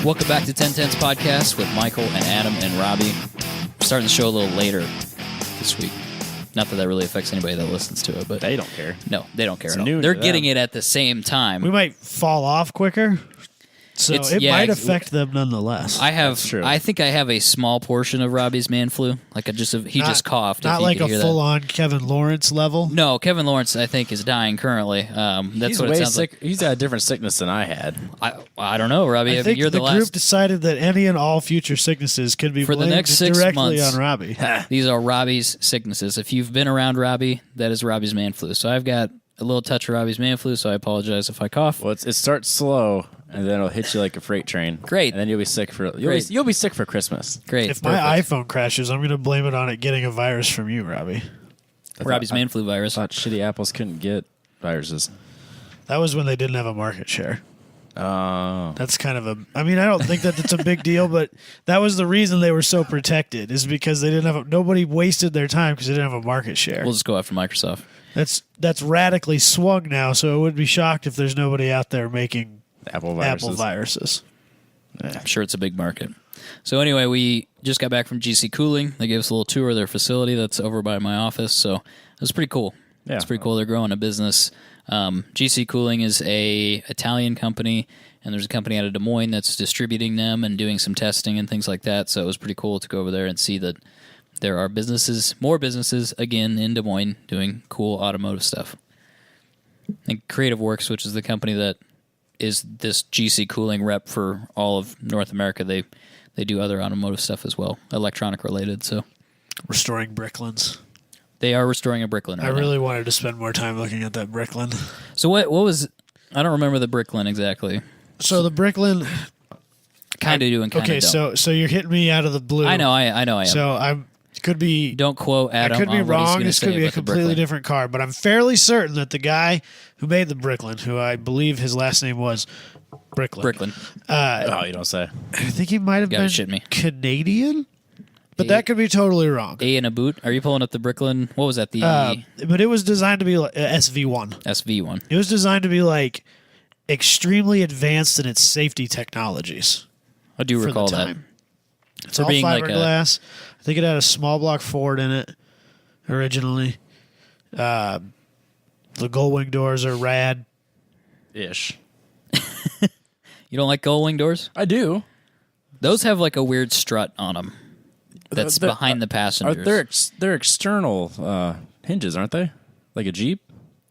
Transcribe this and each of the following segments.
Welcome back to 1010's podcast with Michael and Adam and Robbie. We're starting the show a little later this week. Not that really affects anybody that listens to it, but they don't care. No, they don't care It's at all. noon They're to getting them. it at the same time. We might fall off quicker, so it might affect them nonetheless. That's true. I think I have a small portion of Robbie's man flu. Like he just coughed. Not if you like could a hear full-on Kevin Lawrence level. No, Kevin Lawrence, I think, is dying currently. That's He's what it way sounds sick. He's got a different sickness than I had. like. I don't know, Robbie. I think you're the the group last. decided that any and all future sicknesses could be For the blamed next 6 directly months. on Robbie. These are Robbie's sicknesses. If you've been around Robbie, that is Robbie's man flu. So I've got a little touch of Robbie's man flu, so I apologize if I cough. Well, it starts slow, and then it'll hit you like a freight train. Great. And then you'll be sick for you'll be sick for Christmas. Great. If my iPhone crashes, I'm going to blame it on it getting a virus from you, Robbie. Robbie's man flu virus. I thought shitty apples couldn't get viruses. That was when they didn't have a market share. Oh. That's kind of I don't think that it's a big deal, but that was the reason they were so protected, is because they didn't have nobody wasted their time because they didn't have a market share. We'll just go after Microsoft. That's radically swung now, so I would be shocked if there's nobody out there making Apple viruses. I'm sure it's a big market. So anyway, we just got back from GC Cooling. They gave us a little tour of their facility that's over by my office, so it was pretty cool. Yeah. It's pretty cool. They're growing a business. GC Cooling is a Italian company, and there's a company out of Des Moines that's distributing them and doing some testing and things like that. So it was pretty cool to go over there and see that there are more businesses, again, in Des Moines doing cool automotive stuff. And Creative Works, which is the company that is this GC Cooling rep for all of North America, they do other automotive stuff as well, electronic related. So Restoring Bricklands. they are restoring a Brickland right I now. really wanted to spend more time looking at that Brickland. So what was... I don't remember the Brickland exactly. So the Brickland... Kind of doing, kind of Okay, don't. so you're hitting me out of the blue. I know I am. So could be... Don't quote Adam. I could be on what he's wrong. gonna This say could be a about the completely Brickland. different car, but I'm fairly certain that the guy who made the Brickland, who I believe his last name was Brickland. Brickland. Oh, you don't say. I think he might have Gotta been shit me. Canadian, but that could be totally wrong. A in a boot. Are you pulling up the Brickland? What was that? The But it was designed to be like SV1. SV one. It was designed to be like extremely advanced in its safety technologies. I do for recall the that. time. It's For all being like a- fiberglass. I think it had a small block Ford in it originally. The gull wing doors are rad. Ish. You don't like gull wing doors? I do. Those have like a weird strut on them. That's They're- behind the passengers. They're external hinges, aren't they? Like a Jeep?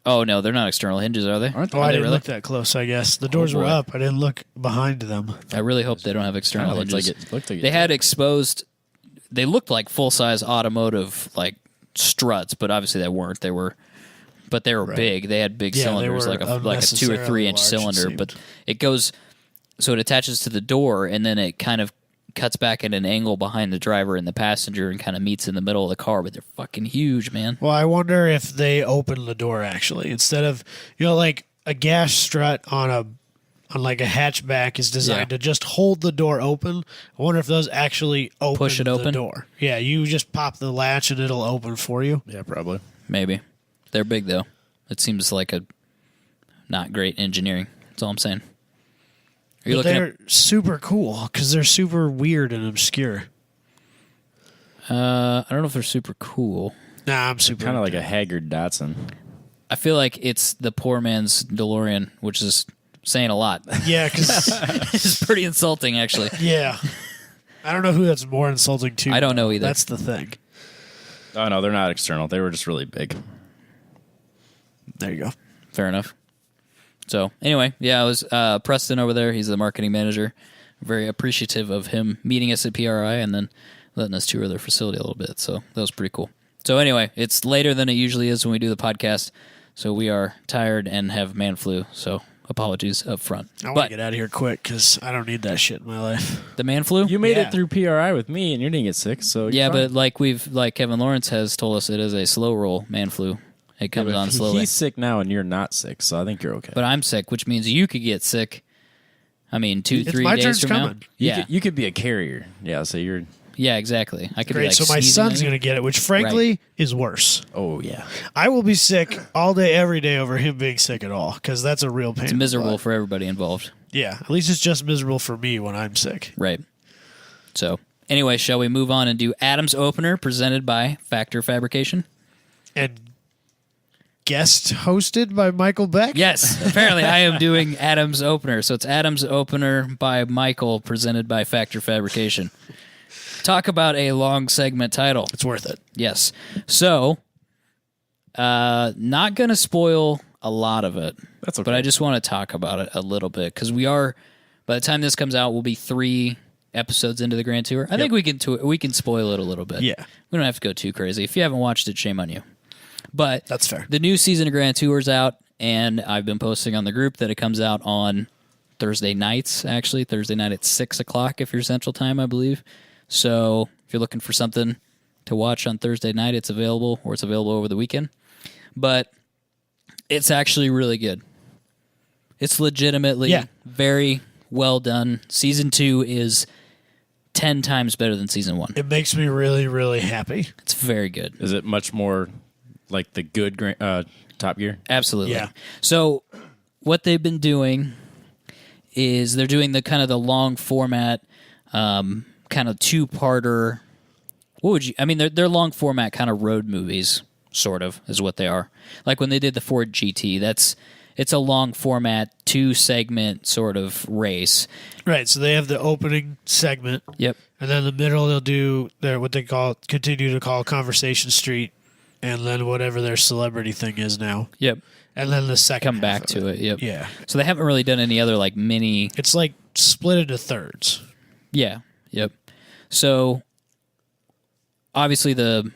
Oh no, they're not external hinges, are they? Aren't Oh, they? I they didn't really? look that close, I guess. The doors were boy. up. I didn't look behind them. I really hope they don't have external Kinda looked hinges. like it- looked like it they did. had exposed. They looked like full size automotive like struts, but obviously they weren't. They were big. They had big Yeah, they cylinders, were like a 2 or 3 inch unnecessarily large, it cylinder. seemed. But it goes, so it attaches to the door, and then it kind of cuts back at an angle behind the driver and the passenger, and kind of meets in the middle of the car. But they're fucking huge, man. Well, I wonder if they open the door actually instead of like a gas strut on like a hatchback is designed Yeah. to just hold the door open. I wonder if those actually open Push it the open? door. Yeah, you just pop the latch and it'll open for you. Yeah, probably. Maybe they're big though. It seems like a not great engineering. That's all I'm saying. Are you But looking they're super cool because they're super weird and obscure. I don't know if they're super cool. Nah, I'm super. Kind of like a haggard Datsun. I feel like it's the poor man's DeLorean, which is saying a lot. Yeah, because It's pretty insulting, actually. yeah, I don't know who that's more insulting to. I don't know either. That's the thing. Oh, no, they're not external. They were just really big. There you go. Fair enough. So, anyway, yeah, it was Preston over there. He's the marketing manager. Very appreciative of him meeting us at PRI and then letting us tour their facility a little bit. So, that was pretty cool. So, anyway, it's later than it usually is when we do the podcast. So, we are tired and have man flu. So, apologies up front. I want But to get out of here quick because I don't need that shit in my life. the man flu? You made Yeah. it through PRI with me, and you didn't get sick, so Yeah, you're but fine. like Kevin Lawrence has told us, it is a slow roll man flu. It comes But on slowly. He's sick now, and you're not sick, so I think you're okay. But I'm sick, which means you could get sick. I mean, 2-3 my days turn's from coming. now. you Yeah, you could be a carrier. Yeah, so you're... yeah, exactly. I could be Great. like So my sneezing son's maybe. going to get it, which frankly is worse. Oh, yeah. I will be sick all day, every day over him being sick at all because that's a real pain. It's miserable for everybody involved. Yeah, at least it's just miserable for me when I'm sick. Right. So, anyway, shall we move on and do Adam's Opener presented by Factor Fabrication? And guest hosted by Michael Beck? Yes, apparently I am doing Adam's Opener. So it's Adam's Opener by Michael presented by Factor Fabrication. Talk about a long segment title. It's worth it. Yes. So, not going to spoil a lot of it. That's okay. But I just want to talk about it a little bit because by the time this comes out, we'll be 3 episodes into the Grand Tour. I think we can spoil it a little bit. Yeah. We don't have to go too crazy. If you haven't watched it, shame on you. But That's fair. The new season of Grand Tour's out, and I've been posting on the group that it comes out on Thursday nights, actually. Thursday night at 6 o'clock if you're Central Time, I believe. So if you're looking for something to watch on Thursday night, it's available, or it's available over the weekend. But it's actually really good. It's legitimately very well done. Season 2 is 10 times better than Season 1. It makes me really, really happy. It's very good. Is it much more like the good Top Gear? Absolutely. Yeah. So what they've been doing is they're doing the kind of the long format, kind of 2-parter. They're long format kind of road movies, sort of, is what they are. Like when they did the Ford GT, it's a long format 2-segment sort of race. Right, so they have the opening segment. Yep. And then in the middle they'll do what they continue to call Conversation Street, and then whatever their celebrity thing is now. Yep. And then the second Come back to it. Yep. Yeah. So they haven't really done any other like mini. It's like split into thirds. Yeah. Yep. So obviously the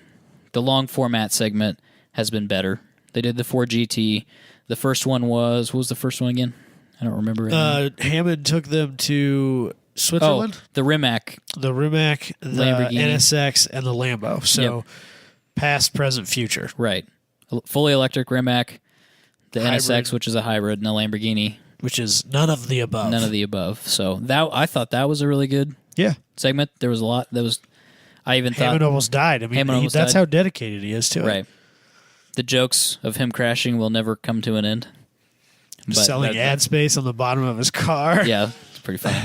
long format segment has been better. They did the Ford GT. The first one what was the first one again? I don't remember it. Hammond took them to Switzerland. Oh, the Rimac. The Rimac, the Lamborghini. NSX, and the Lambo. So past, present, future. Right. Fully electric Rimac, the Hybrid. NSX, which is a hybrid, and a Lamborghini. Which is none of the above. None of the above. So I thought that was a really good segment. There was a lot. I even Hammond thought almost died. I mean, Hammond almost that's died. how dedicated he is to it. Right. The jokes of him crashing will never come to an end. But Selling ad space on the bottom of his car. Yeah, it's pretty funny.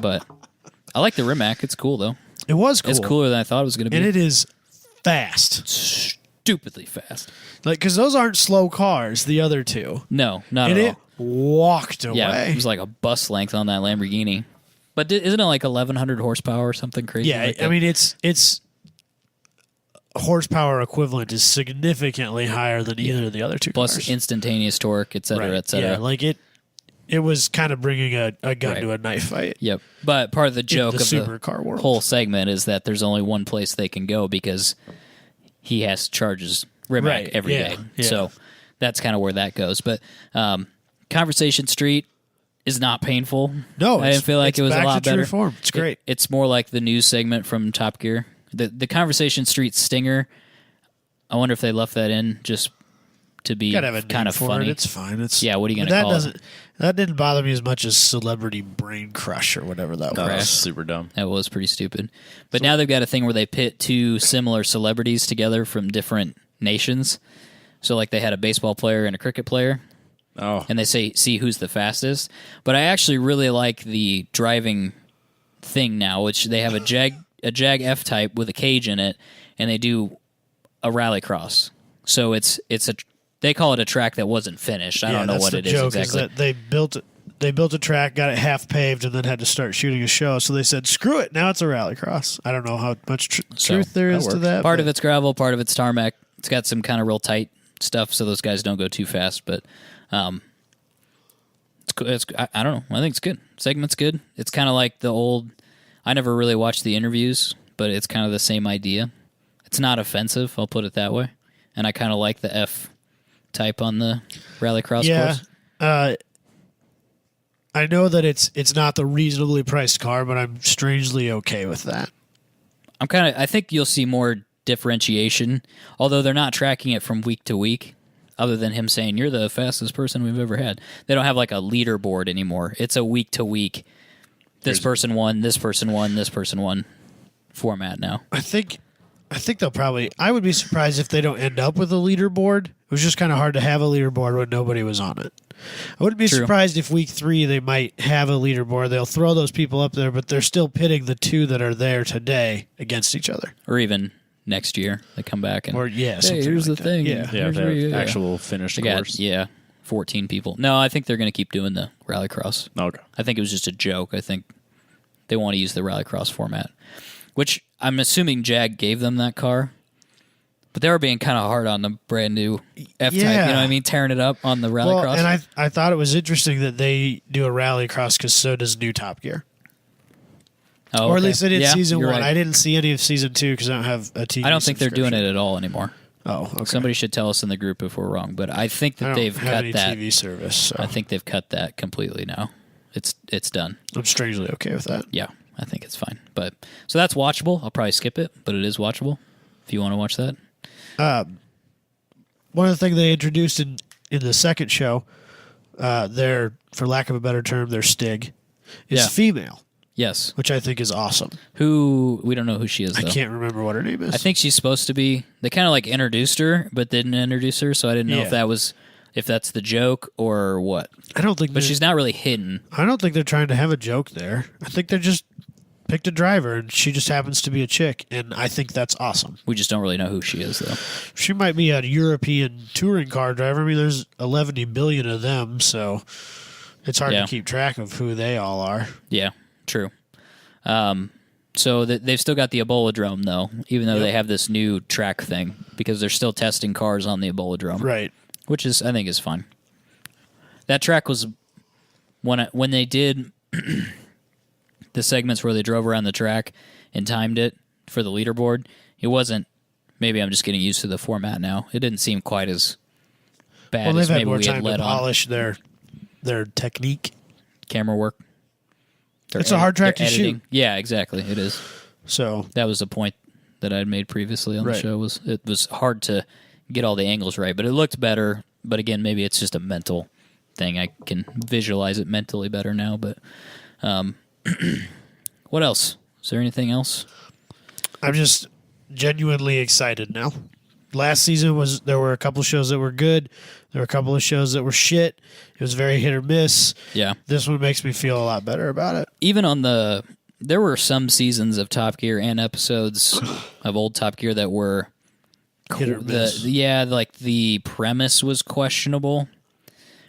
But I like the Rimac. It's cool, though. It was cool. It's cooler than I thought it was going to be. And it is fast. Stupidly fast. Like, because those aren't slow cars, the other two. No, not And at it all. walked away. Yeah, it was like a bus length on that Lamborghini. But isn't it like 1,100 horsepower or something crazy? Yeah, like that? I mean, it's horsepower equivalent is significantly higher than either of the other two plus cars. instantaneous torque, et cetera, Right. et cetera. Yeah, like it was kind of bringing a gun Right. to a knife fight. Yep. But part of the joke the of the supercar world. whole segment is that there's only one place they can go because he has to charge his Rimac Right, every day. yeah. So that's kind of where that goes. But Conversation Street is not painful. No, I didn't feel like it's it was a back lot to true better. form. It's great. It's more like the news segment from Top Gear. The Conversation Street stinger, I wonder if they left that in just to be Gotta have a kind name of for funny. It. It's fine. It's Yeah, what are you gonna that call it? That didn't bother me as much as Celebrity Brain Crush or whatever that No, was. that's super dumb. That was pretty stupid. But now they've got a thing where they pit 2 similar celebrities together from different nations. So like they had a baseball player and a cricket player, Oh, and they see who's the fastest. But I actually really like the driving thing now, which they have a Jag F-Type with a cage in it, and they do a rallycross. So they call it a track that wasn't finished. I don't know that's what the it is joke, exactly. Is that they built a track, got it half paved, and then had to start shooting a show. So they said, "Screw it! Now it's a rallycross." I don't know how much truth there is to that. Part of it's gravel, part of it's tarmac. It's got some kind of real tight stuff, so those guys don't go too fast. But it's cool. I don't know. I think it's good. Segment's good. It's kind of like the old. I never really watched the interviews, but it's kind of the same idea. It's not offensive. I'll put it that way. And I kind of like the F-Type on the rallycross course. I know that it's not the reasonably priced car, but I'm strangely okay with that. I think you'll see more differentiation, although they're not tracking it from week to week, other than him saying, "You're the fastest person we've ever had." They don't have like a leaderboard anymore. It's a week to week. This person won, this person won, this person won format now. I think they'll probably. I would be surprised if they don't end up with a leaderboard. It was just kind of hard to have a leaderboard when nobody was on it. I wouldn't be True. surprised if week 3 they might have a leaderboard. They'll throw those people up there, but they're still pitting the 2 that are there today against each other. Or even next year they come back and Hey, here's like the that. thing. Yeah. Yeah, Here's they where have you- actual finished They got, course. 14 people. No, I think they're going to keep doing the rallycross. Okay. I think it was just a joke. I think they want to use the rallycross format, which I'm assuming Jag gave them that car. But they were being kind of hard on the brand new F-Type, you know what I mean? Tearing it up on the rallycross. Well, and I thought it was interesting that they do a rallycross because so does new Top Gear. Oh, Or at okay. least they did Yeah, season you're 1. right. I didn't see any of season 2 because I don't have a TV I don't think they're doing it at all anymore. Oh, okay. Somebody should tell us in the group if we're wrong, but I think I that don't they've have cut any that. TV service, so I think they've cut that completely now. It's done. I'm strangely okay with that. Yeah, I think it's fine. But so that's watchable. I'll probably skip it, but it is watchable if you want to watch that. One of the things they introduced in the second show, their, for lack of a better term, their Stig, is Yeah. female, Yes. which I think is awesome. Who we don't know who she is though. I can't remember what her name is. I think she's supposed to be. They kind of like introduced her, but didn't introduce her, so I didn't know Yeah. if that's the joke or what. I don't think But they're- she's not really hidden. I don't think they're trying to have a joke there. I think they're just picked a driver, and she just happens to be a chick, and I think that's awesome. We just don't really know who she is though. She might be a European touring car driver. I mean, there's 11 billion of them, so it's hard Yeah. to keep track of who they all are. Yeah, true. So they've still got the Ebola-drome though, even though they have this new track thing because they're still testing cars on the Ebola-drome. Right. Which is I think is fun. That track was when they did the segments where they drove around the track and timed it for the leaderboard. It wasn't. Maybe I'm just getting used to the format now. It didn't seem quite as bad Well, as they've had maybe more we had time to let on. polish their technique. Camera work. Their It's a hard track their to editing. shoot. Yeah, exactly. It is. So That was the point that I'd made previously on the Right. show. Was it was hard to get all the angles right, but it looked better. But again, maybe it's just a mental thing. I can visualize it mentally better now. But what else? Is there anything else? I'm just genuinely excited now. Last season there were a couple shows that were good. There were a couple of shows that were shit. It was very hit or miss. Yeah. This one makes me feel a lot better about it. Even on there were some seasons of Top Gear and episodes of old Top Gear that were Hit or miss. like the premise was questionable,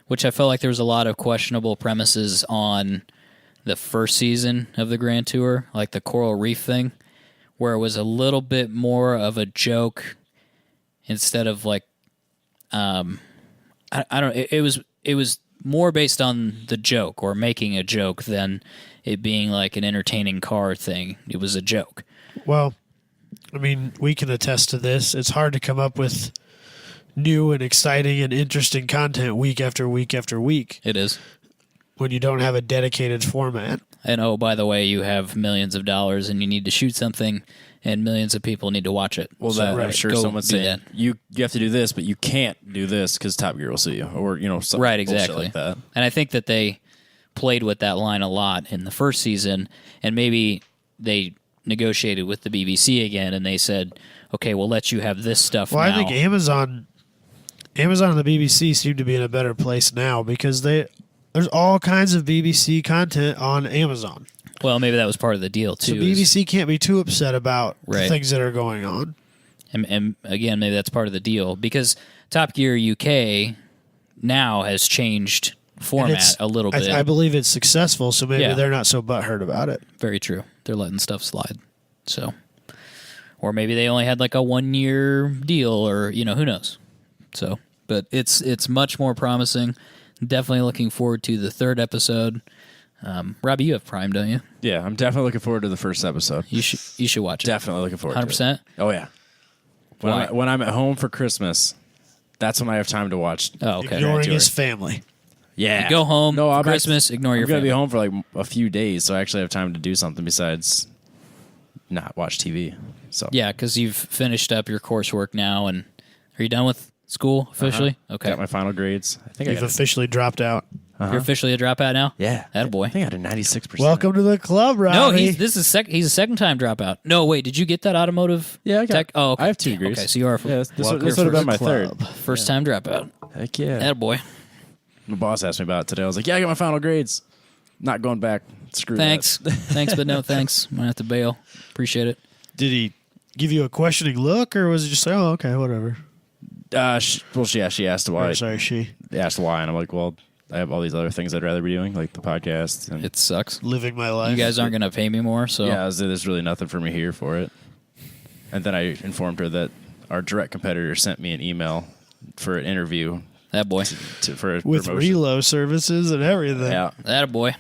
which I felt like there was a lot of questionable premises on the first season of the Grand Tour, like the Coral Reef thing, where it was a little bit more of a joke instead of like I don't. It was more based on the joke or making a joke than it being like an entertaining car thing. It was a joke. Well, I mean, we can attest to this. It's hard to come up with new and exciting and interesting content week after week after week It is. when you don't have a dedicated format. And oh, by the way, you have millions of dollars and you need to shoot something, and millions of people need to watch it. Well, So, that I'm sure go someone's do saying that. you have to do this, but you can't do this because Top Gear will see you, or some Right, bullshit exactly. like that. And I think that they played with that line a lot in the first season, and maybe they negotiated with the BBC again, and they said, "Okay, we'll let you have this stuff Well, now." I think Amazon and the BBC seem to be in a better place now because there's all kinds of BBC content on Amazon. Well, maybe that was part of the deal So too. is- BBC can't be too upset about the Right. things that are going on. And again, maybe that's part of the deal because Top Gear UK now has changed And format it's- a little bit. I believe it's successful, so maybe Yeah. they're not so butthurt about it. Very true. They're letting stuff slide. So, or maybe they only had like a 1-year deal, or who knows. So, but it's much more promising. Definitely looking forward to the third episode. Robbie, you have Prime, don't you? Yeah, I'm definitely looking forward to the first episode. You should watch it. Definitely looking forward. 100%. to it. Oh yeah. When Why? when I'm at home for Christmas, that's when I have time to watch. Oh, okay. Ignoring Tour. his family. Yeah. Go home for I'm Christmas, ignore your I'm gonna be family. home for like a few days, so I actually have time to do something besides not watch TV. So Yeah, because you've finished up your coursework now, and are you done with school officially? Okay. got my final grades. I think I You've got. officially dropped out. You're officially a dropout now? Yeah. Attaboy. I think I got a 96%. Welcome to the club, Robbie. No, he's a second time dropout. No, wait, did you get that automotive? Yeah, I got. tech? Oh, okay. I have 2 degrees. Okay, so you are Yeah, this welcome would have to been my the third. first time dropout. Heck yeah. Attaboy. My boss asked me about it today. I was like, yeah, I got my final grades. Not going back. Screw Thanks. that. Thanks, but no thanks. I'm going to have to bail. Appreciate it. Did he give you a questioning look, or was it just like, oh, okay, whatever? She asked why. Or, sorry, she. They asked why, and I'm like, well, I have all these other things I'd rather be doing, like the podcast. And It sucks. Living my life. You guys aren't going to pay me more, so there's really nothing for me here for it. And then I informed her that our direct competitor sent me an email for an interview that boy. for a with promotion. reload services and everything. Yeah, That a boy.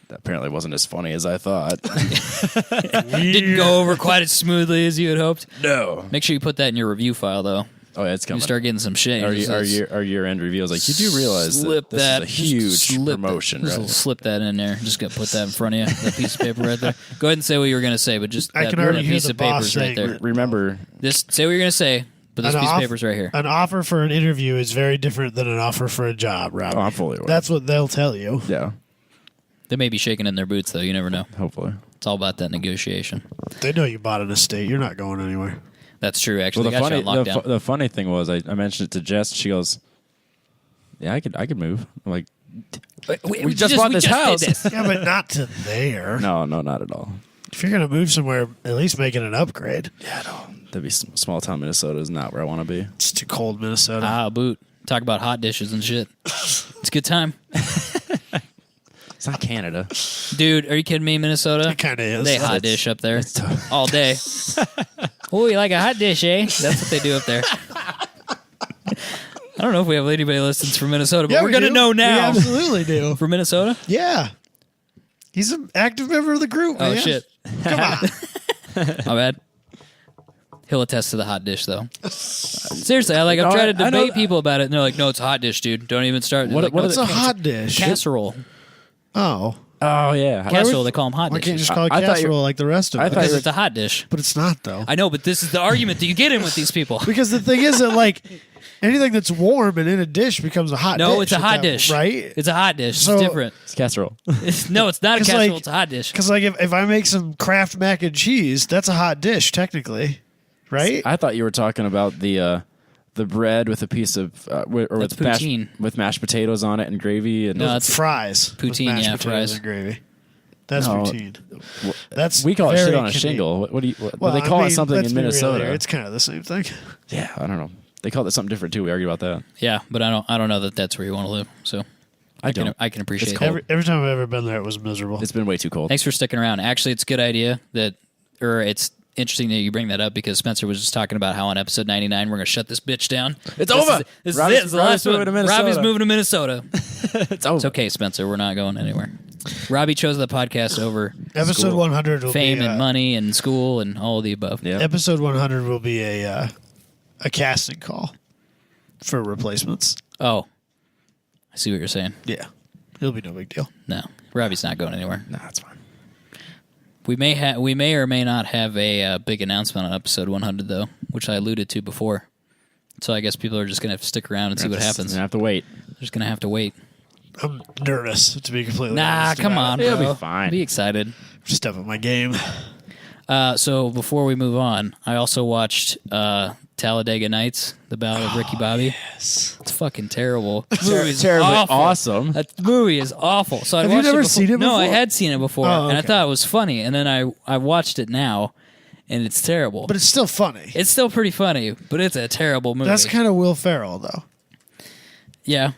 that apparently wasn't as funny as I thought. Didn't go over quite as smoothly as you had hoped. No. Make sure you put that in your review file, though. Oh, yeah, it's coming. You start getting some shit. Our year-end review. I was like, you do realize that this is a huge promotion, right? Slip that in there. Just got to put that in front of you. That piece of paper right there. Go ahead and say what you were going to say, but just I that, can already that hear piece the of boss paper's right saying there. Remember, This say what you're going to say, but this piece of paper's right here. An offer for an interview is very different than an offer for a job, Rob. Oh, I'm fully aware. That's what they'll tell you. Yeah, They may be shaking in their boots, though. You never know. hopefully. It's all about that negotiation. They know you bought an estate. You're not going anywhere. That's true, actually. Well, They got you on lockdown. the funny thing was, I mentioned it to Jess. She goes, "Yeah, I could move." I'm like, we just bought this house. did this. Yeah, but not to there. "No, not at all." If you're going to move somewhere, at least make it an upgrade. Yeah, no, that'd be small town Minnesota is not where I want to be. It's too cold, Minnesota. Boot. Talk about hot dishes and shit. It's a good time. It's not Canada. Dude, are you kidding me, Minnesota? It kind of is. They hot dish up there all day. Oh, you like a hot dish, eh? That's what they do up there. I don't know if we have anybody listens from Minnesota, but Yeah, we're we going to do. know We now. absolutely do. From Minnesota? Yeah. He's an active member of the group, Oh, man. shit. Come on. My bad. He'll attest to the hot dish, though. Seriously, I've No, tried to I know- debate people about it, and they're like, no, it's a hot dish, dude. Don't even start. What- what What's is a hot dish? Casserole. Oh. Oh yeah, Casserole, they call them hot Why can't you dishes. just call it I thought you- casserole like the rest of I us? thought Because you- it's a hot dish. But it's not, though. I know, but this is the argument that you get in with these people. Because the thing is that, like, anything that's warm and in a dish becomes a hot dish. No, it's a at hot that- dish. Right? It's a hot dish. So- It's different. it's casserole. No, it's not a 'Cause, casserole. like- It's a hot dish. Because, like, if I make some Kraft mac and cheese, that's a hot dish, technically. Right? I thought you were talking about the bread with a piece of with That's mashed, poutine. with mashed potatoes on it and gravy and No, that's fries. with Poutine, mashed yeah, potatoes fries. and gravy. That's No. poutine. That's we call it very shit on a Canadian. shingle. What do you? What, Well, they I call mean, it something let's in be real Minnesota. here. It's kind of the same thing. Yeah, I don't know. They call it something different too. We argue about that. Yeah, but I don't know that that's where you want to live. So I don't. I can appreciate It's that. cold. Every time I've ever been there, it was miserable. It's been way too cold. Thanks for sticking around. Actually, it's a good idea it's interesting that you bring that up because Spencer was just talking about how on episode 99 we're going to shut this bitch down. It's This over. This Robbie's- is it. It's the Robbie's last one. moving to Minnesota. Robbie's moving to Minnesota. It's over. It's okay, Spencer. We're not going anywhere. Robbie chose the podcast over Episode School. 100 will fame be and money and school and all of the above. Yeah. Episode 100 will be a casting call for replacements. Oh, I see what you're saying. Yeah, it'll be no big deal. No, Robbie's not going anywhere. Nah, it's fine. We may or may not have a big announcement on episode 100 though, which I alluded to before. So I guess people are just gonna have to stick around and see what happens. Gonna have to wait. They're just gonna have to wait. I'm nervous, to be completely Nah, honest. come about on, it. It'll bro. be fine. Be excited. Step up my game. So before we move on, I also watched Talladega Nights, The Ballad of Ricky Bobby. Yes. It's fucking terrible. That movie's Terribly awful. awesome. That movie is awful. So I Have you watched never before. seen it No, I before? had seen it before, Oh, and I okay. thought it was funny. And then I watched it now, and it's terrible. But it's still funny. It's still pretty funny, but it's a terrible movie. That's kind of Will Ferrell, though. Yeah.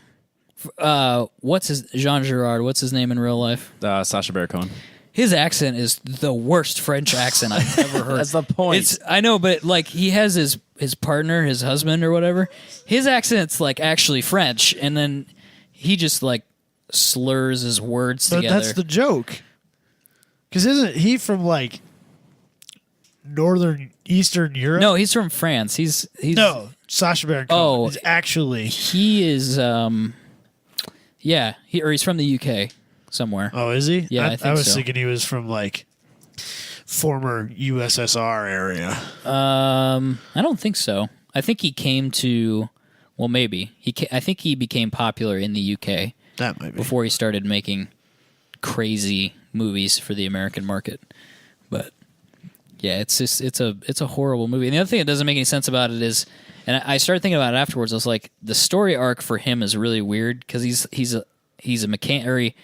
What's his Jean Girard? What's his name in real life? Sacha Baron Cohen. His accent is the worst French accent I've ever heard. That's the point. I know, but like he has his partner, his husband or whatever. His accent's like actually French, and then he just like slurs his words But together. that's the joke. Because isn't he from, like, Eastern Europe? No, he's from France. He's No, Sacha Baron Cohen Oh. is actually... He is he's from the UK somewhere. Oh, is he? Yeah, I think I was so. thinking he was from, like, former USSR area. I don't think so. I think he came to maybe. I think he became popular in the UK That might be. before he started making crazy movies for the American market. But Yeah, it's just it's a horrible movie. And the other thing that doesn't make any sense about it is, and I started thinking about it afterwards. I was like, the story arc for him is really weird because he's a mechanic, or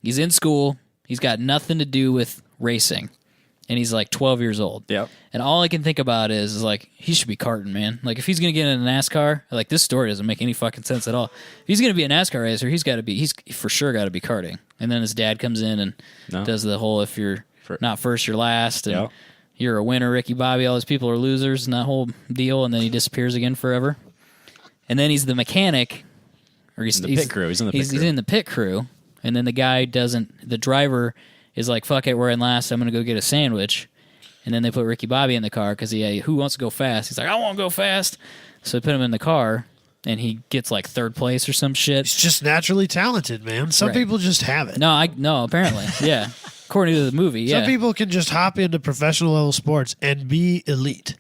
he's in school. He's got nothing to do with racing, and he's like 12 years old. Yep. And all I can think about is like, he should be karting, man. Like, if he's gonna get in a NASCAR, like, this story doesn't make any fucking sense at all. If he's gonna be a NASCAR racer, he's for sure got to be karting. And then his dad comes in and does the whole, if you're not first, you're last, and you're a winner, Ricky Bobby. All those people are losers, and that whole deal. And then he disappears again forever. And then he's the mechanic, or he's in the pit crew. He's in the pit crew. And then the driver is like, fuck it, we're in last. I'm gonna go get a sandwich. And then they put Ricky Bobby in the car because who wants to go fast? He's like, I want to go fast. So they put him in the car, and he gets like third place or some shit. He's just naturally talented, man. Some people just have it. No, apparently, yeah. According to the movie, yeah. Some people can just hop into professional level sports and be elite.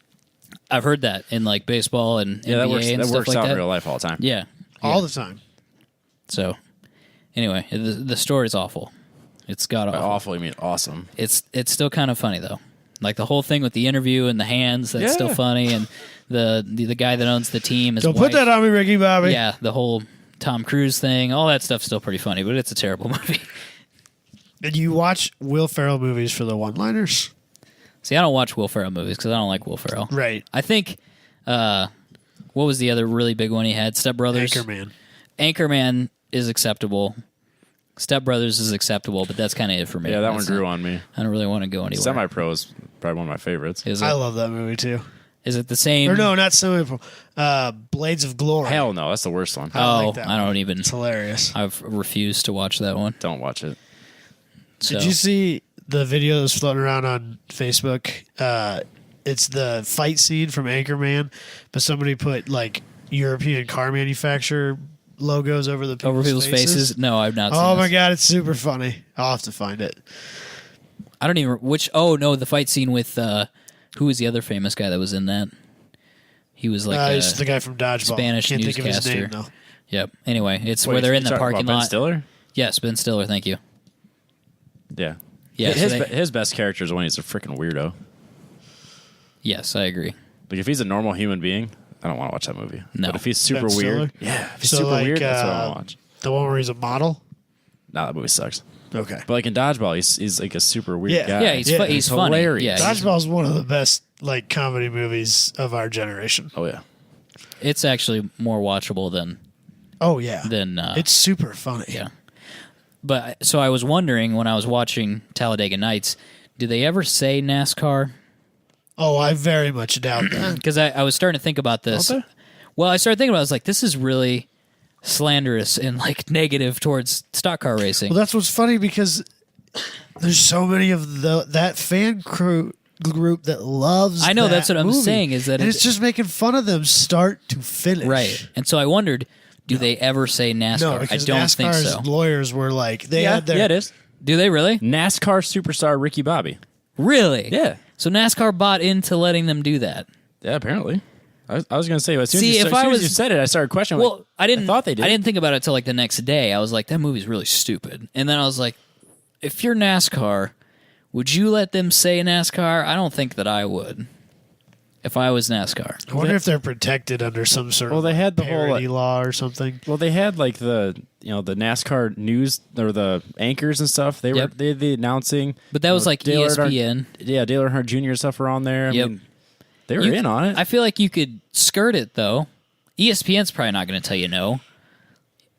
I've heard that in like baseball and NBA and stuff works like out that. in real life all the time. Yeah, All the time. So, anyway, the story's awful. It's got By awful, you mean awesome. It's still kind of funny though. Like the whole thing with the interview and the hands, that's still funny, and the guy that owns the team is Don't put that on me, Ricky Bobby. Yeah, the whole Tom Cruise thing, all that stuff's still pretty funny, but it's a terrible movie. And you watch Will Ferrell movies for the one-liners? See, I don't watch Will Ferrell movies because I don't like Will Ferrell. Right. I think, what was the other really big one he had? Step Brothers? Anchorman. Anchorman is acceptable. Step Brothers is acceptable, but that's kind of it for me. Yeah, that one grew on me. I don't really want to go anywhere. Semi-Pro is probably one of my favorites. Is it? I love that movie, too. Is it the same? Or no, not Semi-Pro. Blades of Glory. Hell no, that's the worst one. Oh, like that I don't one. even. It's hilarious. I've refused to watch that one. Don't watch it. So. Did you see the video that's floating around on Facebook? It's the fight scene from Anchorman, but somebody put like European car manufacturer logos over the people's faces. No, I've not seen Oh my this. god, it's super funny. I'll have to find it. I don't even the fight scene with who was the other famous guy that was in that? He was like He's the guy from Dodgeball. Spanish Can't think of his newscaster. name though. Yep. Anyway, it's Wait, where they're in you the talking parking about Ben lot. Stiller? Yes, Ben Stiller. Thank you. Yeah. Yeah, so His best character is when he's a freaking weirdo. Yes, I agree. Like if he's a normal human being, I don't want to watch that movie. No. But if he's super Ben Stiller? weird, if he's So, super like, weird, that's what I want to watch. The one where he's a model. Nah, that movie sucks. Okay. But like in Dodgeball, he's like a super weird Yeah. guy. Yeah, he's funny. hilarious. Yeah, Dodgeball is one of the best like comedy movies of our generation. Oh yeah. it's actually more watchable than Oh yeah. it's super funny. yeah. But so I was wondering when I was watching Talladega Nights, do they ever say NASCAR? Oh, I very much doubt that. Because I was starting to think about this. Don't they? Well, I started thinking about it. I was like, this is really slanderous and like negative towards stock car racing. Well, that's what's funny because there's so many of that fan group that loves. I know, that's that what I'm movie. saying, is that and it's just making fun of them start to finish. Right. And so I wondered, do they ever say NASCAR? No, I because don't think NASCAR's so. lawyers were like they had their Yeah, it is. Do they really? NASCAR superstar Ricky Bobby. Really? Yeah. So NASCAR bought into letting them do that. Yeah, apparently. I was going to say, as soon, See, as, if as I soon was- as you said it, I started questioning. Well, like, I thought they did. I didn't think about it till like the next day. I was like, that movie's really stupid. And then I was like, if you're NASCAR, would you let them say NASCAR? I don't think that I would. If I was NASCAR. I wonder if they're protected under some sort Well, of they had the whole, parody law or something. Well, they had like the the NASCAR news or the anchors and stuff. They Yep. were they had the announcing. But that was like Dale Earnhardt- ESPN. Yeah, Dale Earnhardt Jr. and stuff were on there. I Yep. mean, they were in on it. I feel like you could skirt it, though. ESPN's probably not going to tell you no.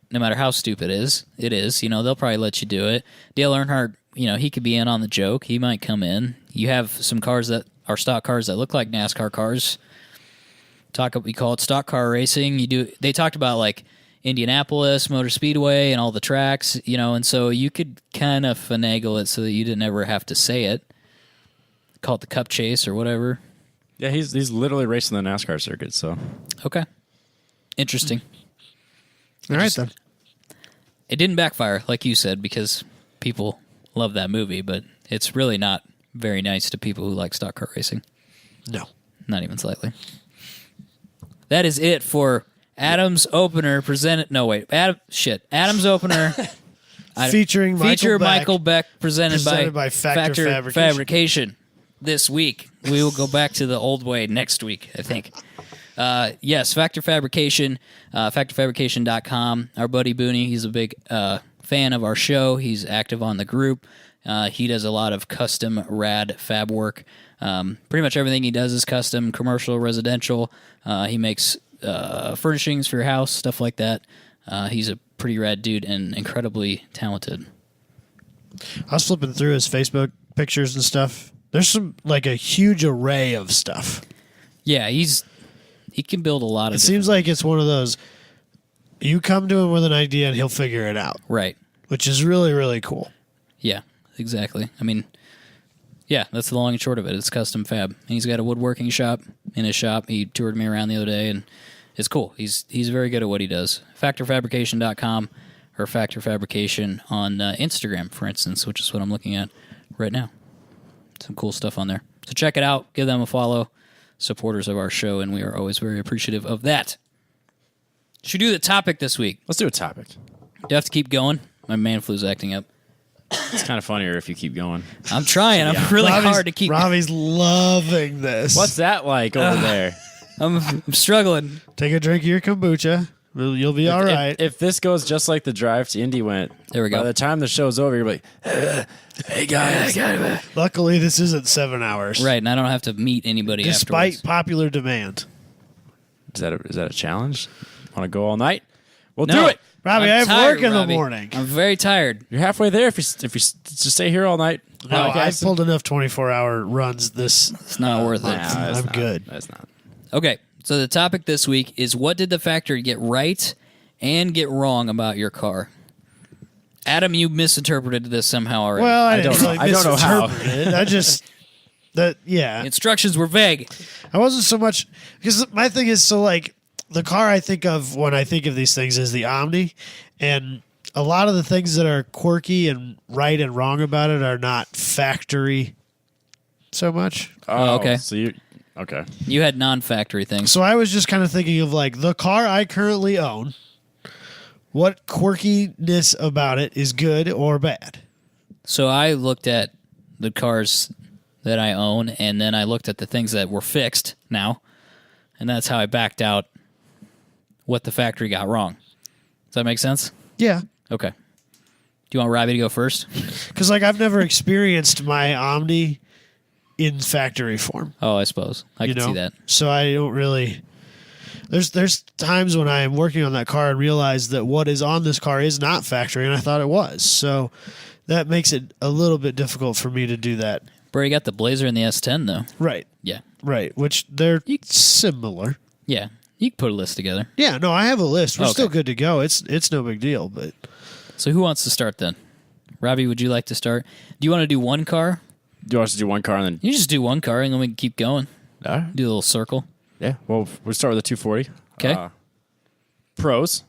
No matter how stupid it is. They'll probably let you do it. Dale Earnhardt, he could be in on the joke. He might come in. You have some cars that are stock cars that look like NASCAR cars. We call it stock car racing. They talked about like Indianapolis Motor Speedway and all the tracks, and so you could kind of finagle it so that you didn't ever have to say it. Call it the Cup Chase or whatever. Yeah, he's literally racing the NASCAR circuit. So Okay. Interesting. All right then. It didn't backfire, like you said, because people love that movie, but it's really not very nice to people who like stock car racing. No. Not even slightly. That is it for Adam's Opener presented... No, wait. Adam's Opener... Featuring Michael Michael Beck, Beck presented by Factor Fabrication. Fabrication. this week. We will go back to the old way next week, I think. Yes, Factor Fabrication, factorfabrication.com. Our buddy Booney, he's a big fan of our show. He's active on the group. He does a lot of custom rad fab work. Pretty much everything he does is custom, commercial, residential. He makes furnishings for your house, stuff like that. He's a pretty rad dude and incredibly talented. I was flipping through his Facebook pictures and stuff. There's a huge array of stuff. Yeah, he can build a lot of. It seems like it's one of those. You come to him with an idea and he'll figure it out. Right. Which is really, really cool. Yeah, exactly. I mean, yeah, that's the long and short of it. It's custom fab. And he's got a woodworking shop in his shop. He toured me around the other day, and it's cool. He's very good at what he does. Factorfabrication.com or Factor Fabrication on Instagram, for instance, which is what I'm looking at right now. Some cool stuff on there. So check it out. Give them a follow. Supporters of our show, and we are always very appreciative of that. Should we do the topic this week? Let's do a topic. Do you have to keep going? My man flu's acting up. It's kind of funnier if you keep going. I'm trying. I'm really hard to keep. Robbie's loving this. What's that like over there? I'm struggling. Take a drink of your kombucha. You'll be all right. If this goes just like the drive to Indy went, There we go. By the time the show's over, you're like, hey guys. Luckily, this isn't 7 hours. Right, and I don't have to meet anybody Despite afterwards. popular demand. Is that a challenge? Want to go all night? We'll No. do it. Robbie, I'm I have tired, work in Robbie. the morning. I'm very tired. You're halfway there if you just stay here all night. No, I've Podcast. pulled enough 24-hour runs this It's not worth it. Nah, that's I'm not. good. That's not. Okay, so the topic this week is what did the factory get right and get wrong about your car? Adam, you misinterpreted this somehow already. Well, I don't didn't know. really I don't know how. misinterpret it. I just yeah. Instructions were vague. I wasn't so much because my thing is the car I think of when I think of these things is the Omni, and a lot of the things that are quirky and right and wrong about it are not factory so much. Oh, okay. So you okay? You had non-factory things. So I was just kind of thinking of the car I currently own. What quirkiness about it is good or bad? So I looked at the cars that I own, and then I looked at the things that were fixed now, and that's how I backed out what the factory got wrong. Does that make sense? Yeah. Okay. Do you want Robbie to go first? Because I've never experienced my Omni in factory form. Oh, I suppose. I can see that. So I don't really. There's times when I am working on that car and realize that what is on this car is not factory, and I thought it was. So that makes it a little bit difficult for me to do that. Bro, you got the Blazer and the S10, though. Right. Yeah. Right. Which they're similar. Yeah. You can put a list together. Yeah. No, I have a list. We're Okay. still good to go. It's no big deal. But So who wants to start then? Robbie, would you like to start? Do you want to do one car? Do you want us to do one car and then? You just do one car, and then we can keep going. Do a little circle. Yeah. Well, we'll start with the 240. Okay. Pros.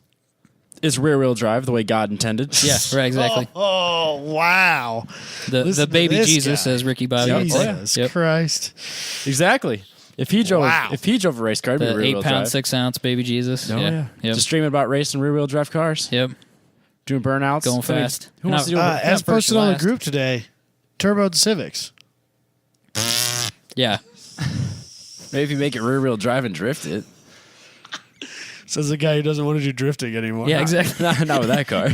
It's rear wheel drive the way God intended. Yeah, right, exactly. oh wow, The listen to baby this Jesus, guy. as Ricky Bobby would say. Jesus Yep. Christ. Exactly. If he drove, Wow. a race car, it'd be The rear wheel 8-pound, drive. 6-ounce baby Jesus. Oh yeah. Yep. Just dreaming about racing rear wheel drive cars. Yep. Doing burnouts. Going I mean, fast. who wants to do Not- it? As first, posted on the last. group today, turboed Civics. Yeah. Maybe if you make it rear wheel drive and drift it. Says the guy who doesn't want to do drifting anymore. Yeah, exactly. Not with that car.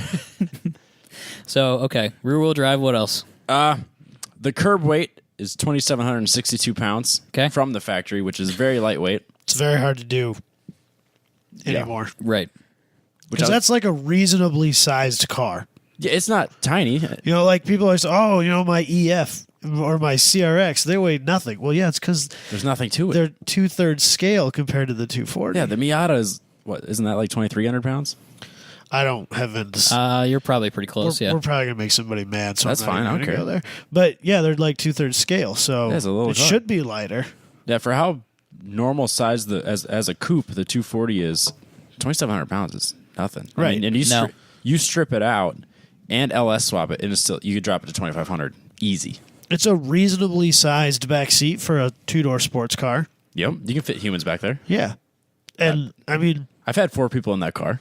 So, okay. Rear-wheel drive, what else? The curb weight is 2,762 pounds Okay. from the factory, which is very lightweight. It's very hard to do anymore. Right. Because that's like a reasonably sized car. Yeah, it's not tiny. You know, people always say, oh, my EF or my CRX, they weigh nothing. Well, yeah, it's because There's nothing to it. they're 2/3 scale compared to the 240. Yeah, the Miata is, isn't that like 2,300 pounds? I don't have it. You're probably pretty close, we're yeah. probably going to make somebody mad, so That's I'm not fine, I even don't gonna care. go there. But yeah, they're like 2/3 scale, so Yeah, it's a little it car. should be lighter. Yeah, for how normal size as a coupe the 240 is, 2,700 pounds is nothing. I Right. mean, and No. you strip it out and LS swap it, and it's still you could drop it to 2,500 easy. It's a reasonably sized back seat for a 2-door sports car. Yep, you can fit humans back there. Yeah. And I mean, I've had 4 people in that car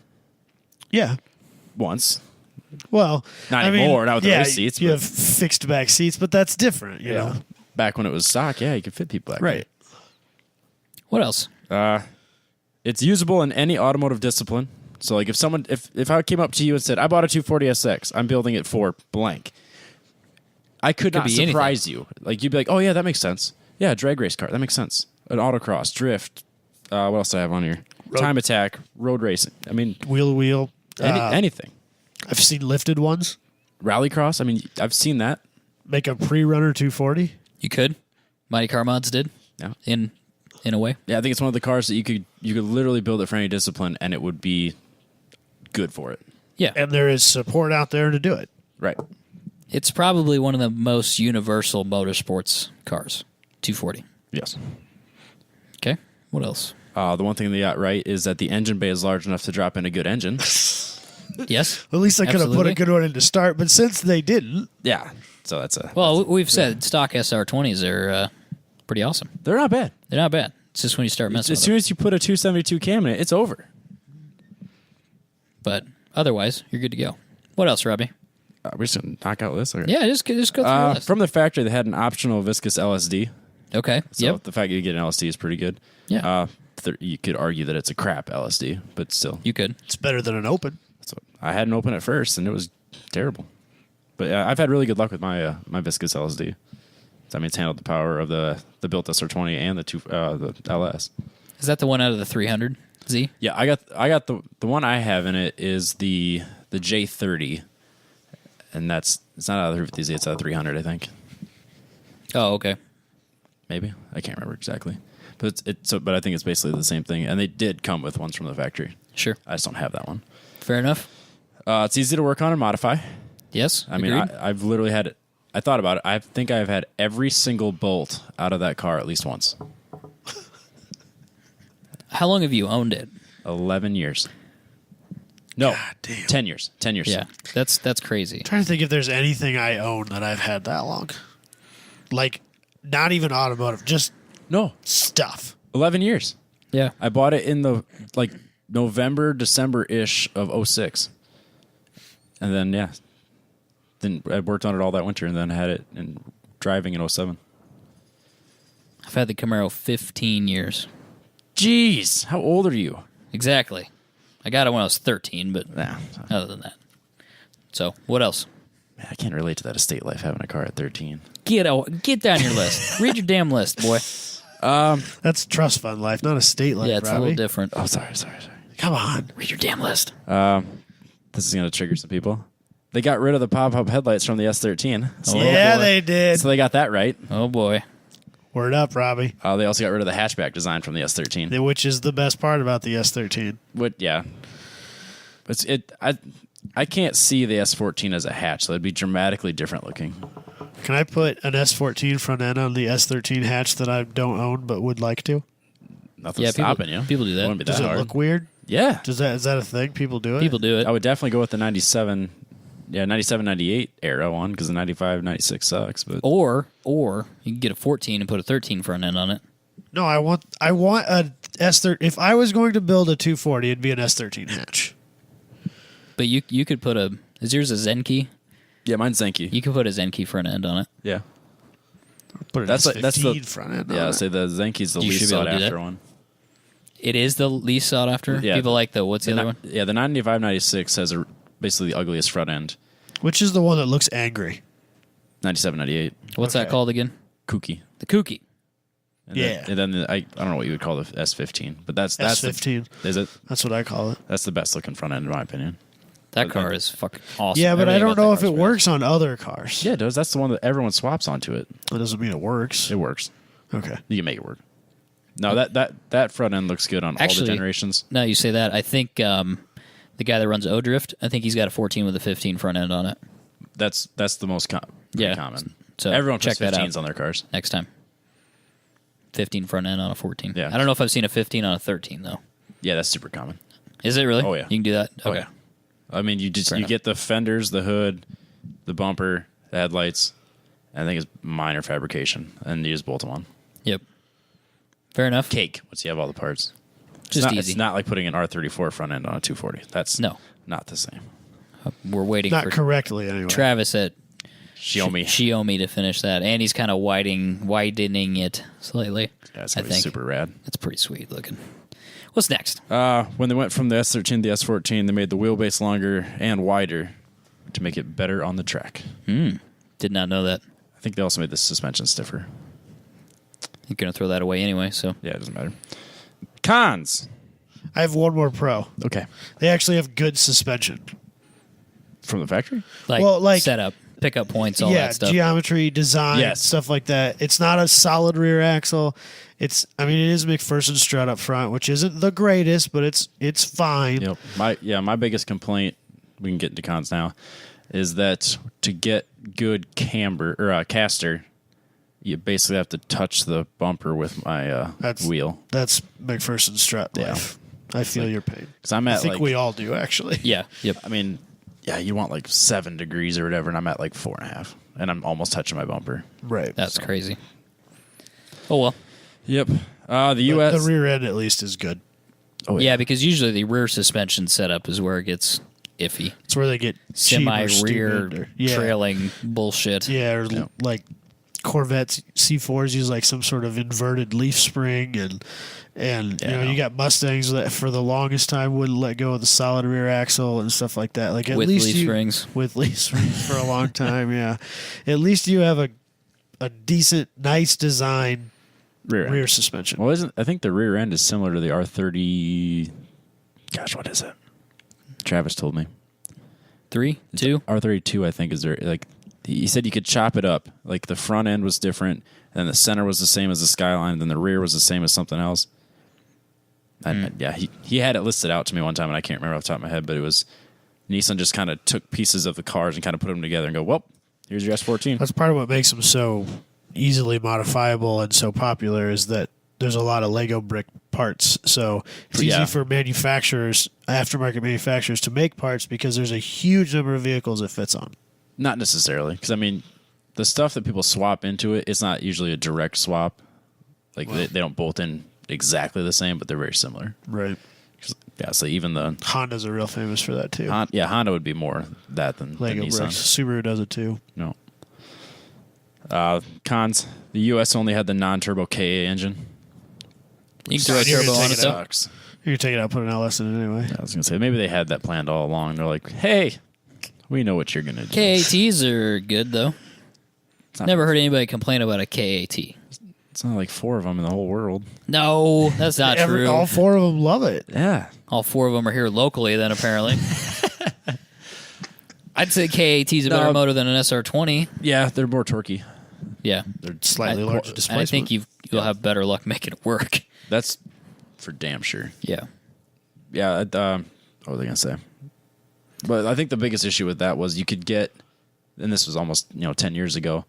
yeah. once. Well, Not I mean, anymore, not with the yeah, race seats, You but- have fixed back seats, but that's different, you know. back when it was stock, yeah, you could fit people back. Right. What else? It's usable in any automotive discipline. So like if I came up to you and said, I bought a 240 SX, I'm building it for blank. I could not be surprise you. Like you'd be like, oh yeah, that makes sense. Yeah, drag race car, that makes sense. An autocross, drift. What else do I have on here? Time attack, road racing. I mean, Wheel to wheel. anything. I've seen lifted ones. Rallycross. I mean, I've seen that. Make a pre-runner 240. You could. Mighty Car Mods did. Yeah. In a way. Yeah, I think it's one of the cars that you could literally build it for any discipline, and it would be good for it. Yeah. And there is support out there to do it. Right. It's probably one of the most universal motorsports cars. 240. Yes. Okay. What else? The one thing they got right is that the engine bay is large enough to drop in a good engine. Yes. At least I could have put Absolutely. a good one in to start, but since they didn't, Yeah. So that's Well, we've said stock SR20s are pretty awesome. they're not bad. They're not bad. It's just when you start messing As with soon them. as you put a 272 cam in it, it's over. But otherwise, you're good to go. What else, Robbie? We're just gonna knock out this. Okay. Yeah, just go through the list. From the factory, they had an optional viscous LSD. Okay. So Yep. the fact that you get an LSD is pretty good. Yeah. You could argue that it's a crap LSD, but still, You could. it's better than an open. that's what, I had an open at first, and it was terrible. But I've had really good luck with my my viscous LSD. So, I mean, it's handled the power of the built SR20 and the LS. Is that the one out of the 300Z? Yeah, I got the one I have in it is the J30, and it's not out of the 350Z, it's out of 300, I think. Oh, okay. Maybe I can't remember exactly, but but I think it's basically the same thing. And they did come with ones from the factory. Sure. I just don't have that one. Fair enough. It's easy to work on and modify. Yes. I mean, agreed. I've literally had it. I thought about it. I think I've had every single bolt out of that car at least once. How long have you owned it? 11 years. No, God damn. 10 years. 10 years. Yeah. That's crazy. I'm trying to think if there's anything I own that I've had that long. Like, not even automotive, just No, stuff. 11 years. Yeah. I bought it in the November, December-ish of 06. And then, yeah. Then I worked on it all that winter and then had it in driving in 07. I've had the Camaro 15 years. Jeez, how old are you? Exactly. I got it when I was 13, but Nah, other than that. So, what else? man, I can't relate to that estate life having a car at 13. Get down your list. Read your damn list, boy. That's trust fund life, not estate life, Yeah, it's a Robbie. little different. Oh, sorry. Come on. Read your damn list. This is going to trigger some people. They got rid of the pop-up headlights from the S13. So, Yeah, boy. they did. so they got that right. Oh boy. Word up, Robbie. They also got rid of the hatchback design from the S13. Which is the best part about the S13. Yeah. I can't see the S14 as a hatch, so it'd be dramatically different looking. Can I put an S14 front end on the S13 hatch that I don't own but would like to? Nothing's Yeah, stopping you. people do that. It wouldn't be Does that it hard. look weird? Yeah. Is that a thing? People do it? People do it. I would definitely go with the 97, 98 era one because the 95, 96 sucks. But Or you can get a 14 and put a 13 front end on it. No, I want a S13. If I was going to build a 240, it'd be an S13 hatch. But you could put is yours a Zenki? yeah, mine's Zenki. You could put a Zenki front end on it. Yeah. Put an That's S15 the front end Yeah, on I'd it. say the Zenki's the You least should be able sought to do after that. one. It is the least sought after. Yeah. People like what's the other one? Yeah, the 95, 96 has basically the ugliest front end. Which is the one that looks angry? 97, 98. What's that Okay. called again? Kooky. The Kooky. And Yeah. Then I don't know what you would call the S15, but that's S15. Is it? That's what I call it. That's the best looking front end in my opinion. That car is fucking awesome. Yeah, but I Everything don't about know that if car it is works on other cars. Yeah, it does. That's the one that everyone swaps onto it. That doesn't mean it works. It works. Okay. You can make it work. No, that front end looks good on all the Actually- generations. Now you say that. I think the guy that runs O-Drift, I think he's got a 14 with a 15 front end on it. That's the most Yeah. common. So Everyone check puts that 15s out on their cars. next time. 15 front end on a 14. Yeah. I don't know if I've seen a 15 on a 13 though. Yeah, that's super common. Is it really? Oh, yeah. You can do that. Oh Okay. yeah. I mean, you Fair enough. get the fenders, the hood, the bumper, the headlights. I think it's minor fabrication, and you just bolt them on. Yep. Fair enough. Cake once you have all the parts. Just it's easy. It's not like putting an R34 front end on a 240. That's No. not the same. We're waiting Not for correctly, anyway. Travis at Xiaomi to finish that, and he's kind of widening it slightly. Yeah, it's I gonna be think super rad. that's pretty sweet looking. What's next? When they went from the S13 to the S14, they made the wheelbase longer and wider to make it better on the track. Did not know that. I think they also made the suspension stiffer. You're gonna throw that away anyway, so Yeah, it doesn't matter. Cons. I have one more pro. Okay. They actually have good suspension. From the factory? like setup, pickup points, all that stuff. Geometry, design, Yes. stuff like that. It's not a solid rear axle. It is McPherson strut up front, which isn't the greatest, but it's fine. Yep. My biggest complaint, we can get into cons now, is that to get good camber or caster, you basically have to touch the bumper with my wheel. That's McPherson strut life. I feel your pain. Because I'm I at think we all do, actually. Yeah. Yep. I mean, yeah, you want like 7 degrees or whatever, and I'm at like 4.5, and I'm almost touching my bumper. Right. That's crazy. Oh well. Yep. The U.S. The rear end, at least, is good. Oh, Yeah, because usually the rear suspension setup is where it gets iffy. It's where they get cheap or Semi-rear stupid, trailing bullshit. Yeah, or like Corvette C4s use like some sort of inverted leaf spring, and you got Mustangs that for the longest time wouldn't let go of the solid rear axle and stuff like that. Like at With least leaf springs. with leaf springs for a long time. Yeah, at least you have a decent, nice design rear suspension. Well, I think the rear end is similar to the R30. Gosh, what is it? Travis told me. 3, 2. R32, I think, is there. Like he said, you could chop it up. Like the front end was different, and then the center was the same as the Skyline, and then the rear was the same as something else. Yeah, he had it listed out to me one time, and I can't remember off the top of my head, but it was Nissan just kind of took pieces of the cars and kind of put them together and go, well, here's your S14. That's part of what makes them so easily modifiable and so popular is that there's a lot of Lego brick parts. So it's easy for manufacturers, aftermarket manufacturers, to make parts because there's a huge number of vehicles it fits on. Not necessarily, because I mean, the stuff that people swap into it, it's not usually a direct swap. Like they don't bolt in exactly the same, but they're very similar. Right. Yeah, so even the Hondas are real famous for that too. Honda would be more that than Lego Nissan. bricks. Subaru does it too. No. Cons. The U.S. only had the non-turbo KA engine. You can throw a turbo on it, though. Sucks. You can take it out, put an LS in it anyway. I was going to say, maybe they had that planned all along. They're like, hey, we know what you're going to do. KATs are good, though. Never heard anybody complain about a KAT. It's not like 4 of them in the whole world. No, that's not true. All 4 of them love it. Yeah. All 4 of them are here locally, then, apparently. I'd say KAT's a better motor than an SR20. Yeah, they're more torquey. Yeah. They're Slightly larger displacement. I think you'll have better luck making it work. That's for damn sure. Yeah. Yeah, what was I going to say? But I think the biggest issue with that was you could get, and this was almost 10 years ago,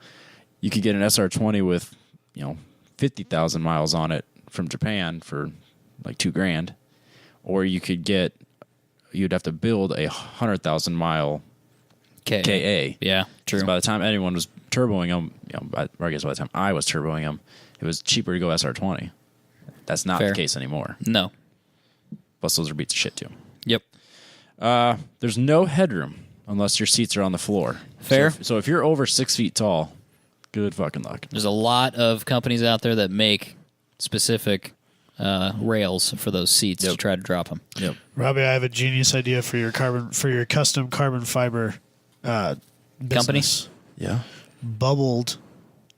you could get an SR20 with 50,000 miles on it from Japan for like $2,000, or you'd have to build a 100,000 mile KA. Yeah, true. So by the time anyone was turboing them, or I guess by the time I was turboing them, it was cheaper to go SR20. That's not the case anymore. No. Plus, those are beats of shit too. Yep. There's no headroom unless your seats are on the floor. Fair. So if you're over 6 feet tall, good fucking luck. There's a lot of companies out there that make specific rails for those seats to try to drop them. Yep. Robbie, I have a genius idea for your custom carbon fiber business. Yeah. Bubbled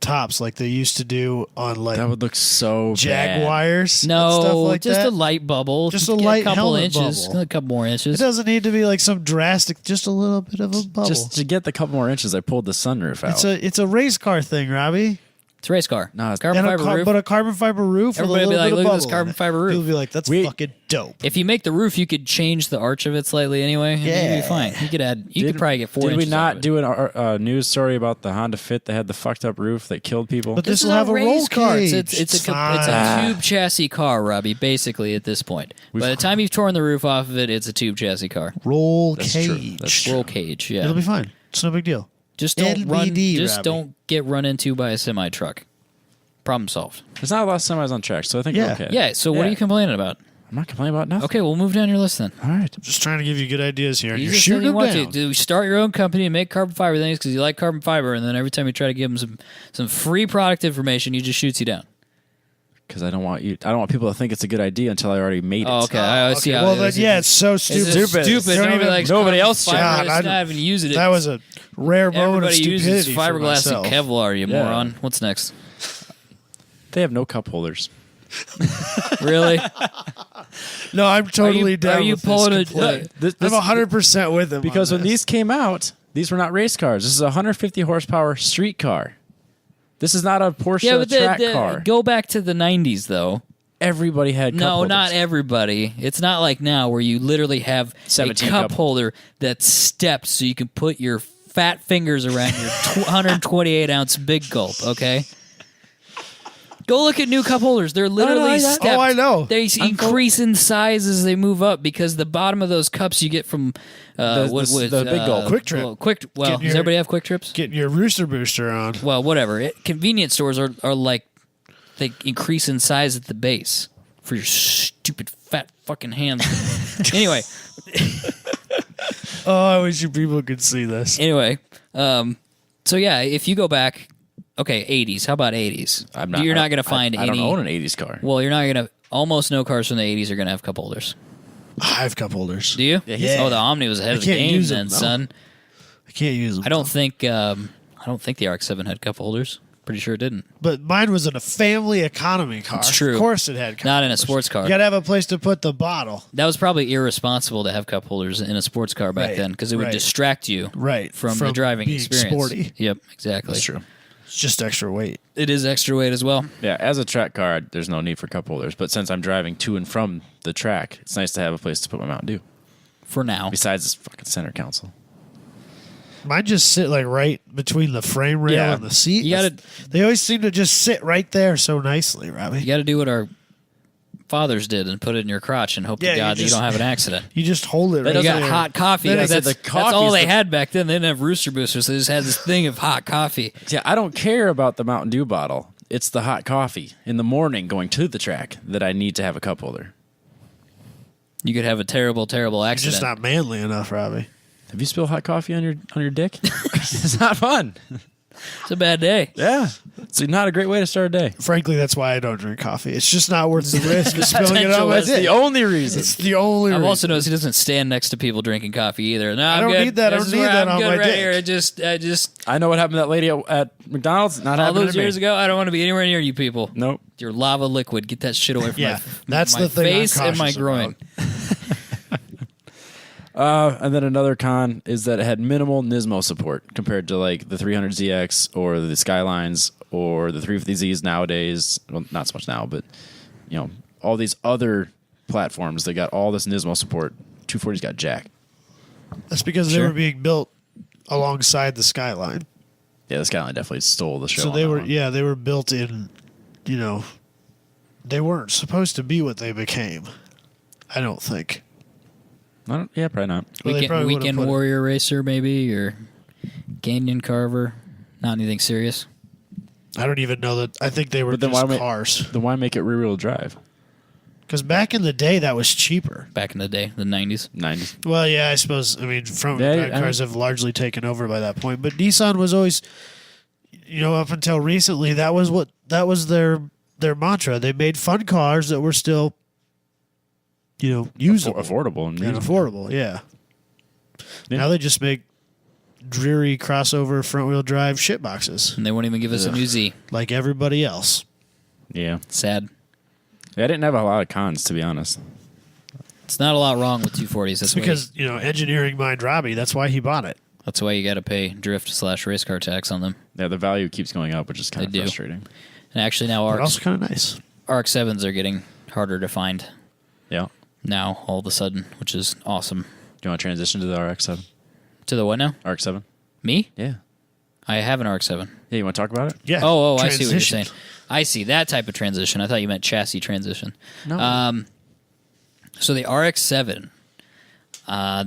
tops like they used to do on like That would look so Jaguars. No, and stuff like just that. a light bubble. Just a light couple helmet inches, bubble. a couple more inches. It doesn't need to be like some drastic, just a little bit of a bubble. Just to get the couple more inches, I pulled the sunroof out. It's a race car thing, Robbie. It's a race car. No, it's carbon And fiber roof. But a carbon fiber roof. Everybody with a be like, little bit look of at this bubble carbon in it. fiber roof. People be like, that's fucking dope. If you make the roof, you could change the arch of it slightly anyway. And it'd be fine. You could probably get 4 inches. Did we not out of it. do a news story about the Honda Fit that had the fucked up roof that killed people? But This this is will have a roll race car. cage. It's a tube chassis car, Robbie. Basically, at this point, by the time you've torn the roof off of it, it's a tube chassis car. roll That's cage. true. That's true. Roll cage. Yeah. It'll be fine. It's no big deal. Just don't LBD, Just Robbie. don't get run into by a semi truck. Problem solved. There's not a lot of semis on track, so I think Yeah. we're okay. Yeah. So what are you complaining about? I'm not complaining about nothing. Okay, we'll move down your list then. All right. Just trying to give you good ideas here. And You you're just said shooting you them want down. to. Do start your own company and make carbon fiber things because you like carbon fiber, and then every time you try to give them some free product information, you just shoots you down. Because I don't want people to think it's a good idea until I already made it. Oh, okay. I see Okay, how well, it then, is. yeah, it's so stupid. It's stupid. Don't Nobody even- likes nobody carbon else should. fiber. God, It's not even using it. That was a rare moment of Everybody stupidity uses for fiberglass and myself. Kevlar, you Yeah. moron. What's next? They have no cup holders. Really? No, I'm totally down. Are you with pulling this it? completely. I'm 100% with him Because on when this. these came out, these were not race cars. This is a 150 horsepower street car. This is not a Porsche Yeah, but track car. go back to the 90s, though. Everybody had cup No, holders. not everybody. It's not like now where you literally have a 17 cup cup- holder that's stepped so you can put your fat fingers around your 128-ounce big gulp, okay? Go look at new cup holders. They're literally stepped. Oh, I know. They increase in size as they move up because the bottom of those cups you get from the big gulp. Quick Trip. Well, Get does your- everybody have Quick Trips? Getting your rooster booster on. Well, whatever. Convenience stores are like they increase in size at the base for your stupid fat fucking hands. Anyway, Oh, I wish you people could see this. so yeah, if you go back, okay, 80s. How about 80s? You're not going to find I any. don't own an 80s car. Well, you're not going to. Almost no cars from the 80s are going to have cup holders. I have cup holders. Do you? Yeah. Oh, the Omni was ahead I of the can't game use then, them, though. son. I can't use them. I don't think the RX-7 had cup holders. Pretty sure it didn't. But mine was in a family economy car. It's true. Of course it had cup Not in a holders. sports car. You got to have a place to put the bottle. That was probably irresponsible to have cup holders in a sports car back Right, then because it would right. distract you Right. from the driving being experience. sporty. Yep, exactly. That's true. It's just extra weight. It is extra weight as well. Yeah, as a track car, there's no need for cup holders. But since I'm driving to and from the track, it's nice to have a place to put my Mountain Dew. For now. Besides this fucking center console. Mine just sit like right between the frame rail Yeah. and the seat. You gotta- They always seem to just sit right there so nicely, Robbie. You got to do what our fathers did and put it in your crotch and hope Yeah, to you God that you just- don't have an accident. You just hold it right You got there. hot coffee. Then I That's, said the that's all coffee's they the- had back then. They didn't have Rooster Boosters. They just had this thing of hot coffee. Yeah, I don't care about the Mountain Dew bottle. It's the hot coffee in the morning going to the track that I need to have a cup holder. You could have a terrible, terrible You're accident. just not manly enough, Robbie. Have you spilled hot coffee on your dick? It's not fun. It's a bad day. Yeah, it's not a great way to start a day. Frankly, that's why I don't drink coffee. It's just not worth the risk of spilling it on my That's the dick. only reason. It's the only I've reason. also noticed he doesn't stand next to people drinking coffee either. No, I I'm don't good. need that. I This don't is need where that I'm on good my right dick. here. I just I know what happened to that lady at McDonald's. Not all happening those to me. years ago, I don't want to be anywhere near you people. Nope. Your lava liquid. Get that shit away from Yeah, my, that's my the thing I'm face and my cautious groin. And then another con is that it had minimal Nismo support compared to like the 300ZX or the Skylines or the 350Zs nowadays. Well, not so much now, but you know, all these other platforms that got all this Nismo support. 240's got jack. That's because they Sure. were being built alongside the Skyline. Yeah, the Skyline definitely stole the show. So on they that were, one. yeah, they were built in, you know, they weren't supposed to be what they became. I don't think. Yeah, probably not. Well, they probably would've Weekend put it- Warrior Racer, maybe, or Canyon Carver. Not anything serious. I don't even know that. I think they were But then just why cars. Then why make it rear-wheel drive? Because back in the day, that was cheaper. Back in the day, the 90s. 90s. Well, yeah, I suppose. I mean, front Yeah, drive I cars have largely taken over by that point. But Nissan was always, you know, up until recently, that was their mantra. They made fun cars that were still, you know, usable, Affordable and and reasonable. affordable. Yeah. Yeah. Now they just make dreary crossover front wheel drive shit boxes And they won't even give us a new Z. like everybody else. Yeah. Sad. I didn't have a lot of cons, to be honest. It's not a lot wrong with 240s. That's It's why because you know engineering mind Robbie. That's why he bought it. that's why you got to pay drift/race car tax on them. Yeah, the value keeps going up, which is kind They of do. frustrating. And actually now But also kind of nice. RX-7s are getting harder to find Yeah. now all of a sudden, which is awesome. Do you want to transition to the RX-7? To the what now? RX-7? Me? Yeah. I have an RX-7. Yeah, you want to talk about it? Yeah. Oh, I see what you're transition. saying. I see that type of transition. I thought you meant chassis transition. No. So the RX-7,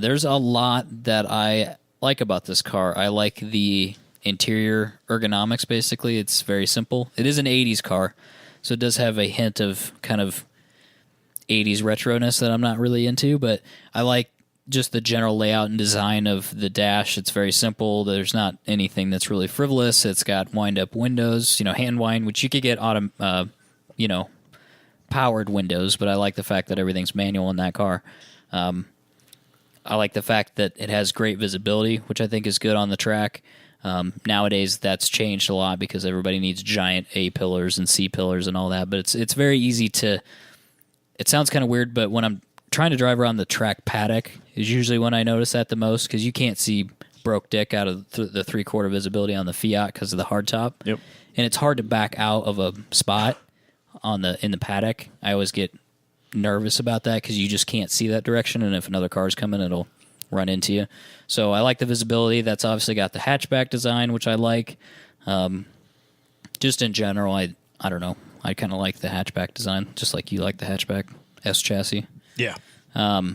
there's a lot that I like about this car. I like the interior ergonomics, basically. It's very simple. It is an 80s car, so it does have a hint of kind of '80s retroness that I'm not really into, but I like just the general layout and design of the dash. It's very simple. There's not anything that's really frivolous. It's got wind-up windows, hand wind, which you could get powered windows, but I like the fact that everything's manual in that car. I like the fact that it has great visibility, which I think is good on the track. Nowadays, that's changed a lot because everybody needs giant A pillars and C pillars and all that, but it's very easy to... It sounds kind of weird, but when I'm trying to drive around the track paddock is usually when I notice that the most, because you can't see broke dick out of the three-quarter visibility on the Fiat because of the hardtop. Yep. And it's hard to back out of a spot in the paddock. I always get nervous about that because you just can't see that direction, and if another car's coming, it'll run into you. So I like the visibility. That's obviously got the hatchback design, which I like. Just in general, I don't know. I kind of like the hatchback design, just like you like the hatchback S chassis. Yeah. I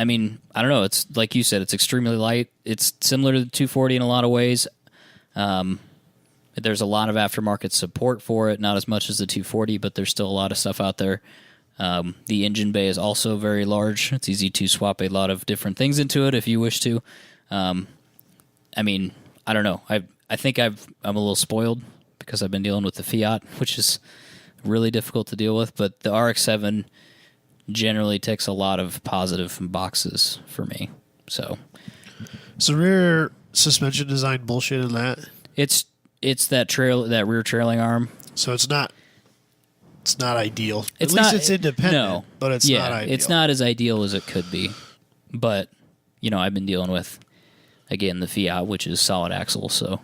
mean, I don't know. It's like you said, it's extremely light. It's similar to the 240 in a lot of ways. There's a lot of aftermarket support for it, not as much as the 240, but there's still a lot of stuff out there. The engine bay is also very large. It's easy to swap a lot of different things into it if you wish to. I mean, I don't know. I think I'm a little spoiled because I've been dealing with the Fiat, which is really difficult to deal with, but the RX-7 generally ticks a lot of positive boxes for me. So rear suspension design bullshit in that. It's that rear trailing arm. So it's not ideal. At least it's independent. No, but it's not ideal. It's not as ideal as it could be. But I've been dealing with again the Fiat, which is solid axle, so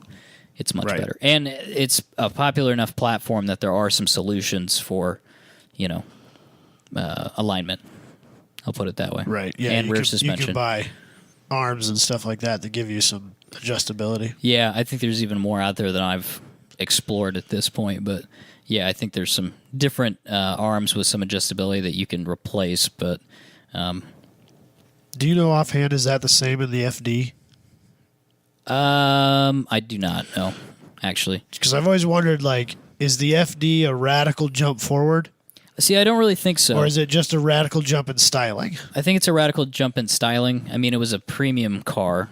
it's much better. And it's a popular enough platform that there are some solutions for alignment. I'll put it that way. Right. Yeah. And rear suspension. You can buy arms and stuff like that give you some adjustability. Yeah, I think there's even more out there than I've explored at this point. But yeah, I think there's some different arms with some adjustability that you can replace. But do you know offhand, is that the same in the FD? I do not know, actually. Because I've always wondered, is the FD a radical jump forward? See, I don't really think so. Or is it just a radical jump in styling? I think it's a radical jump in styling. I mean, it was a premium car.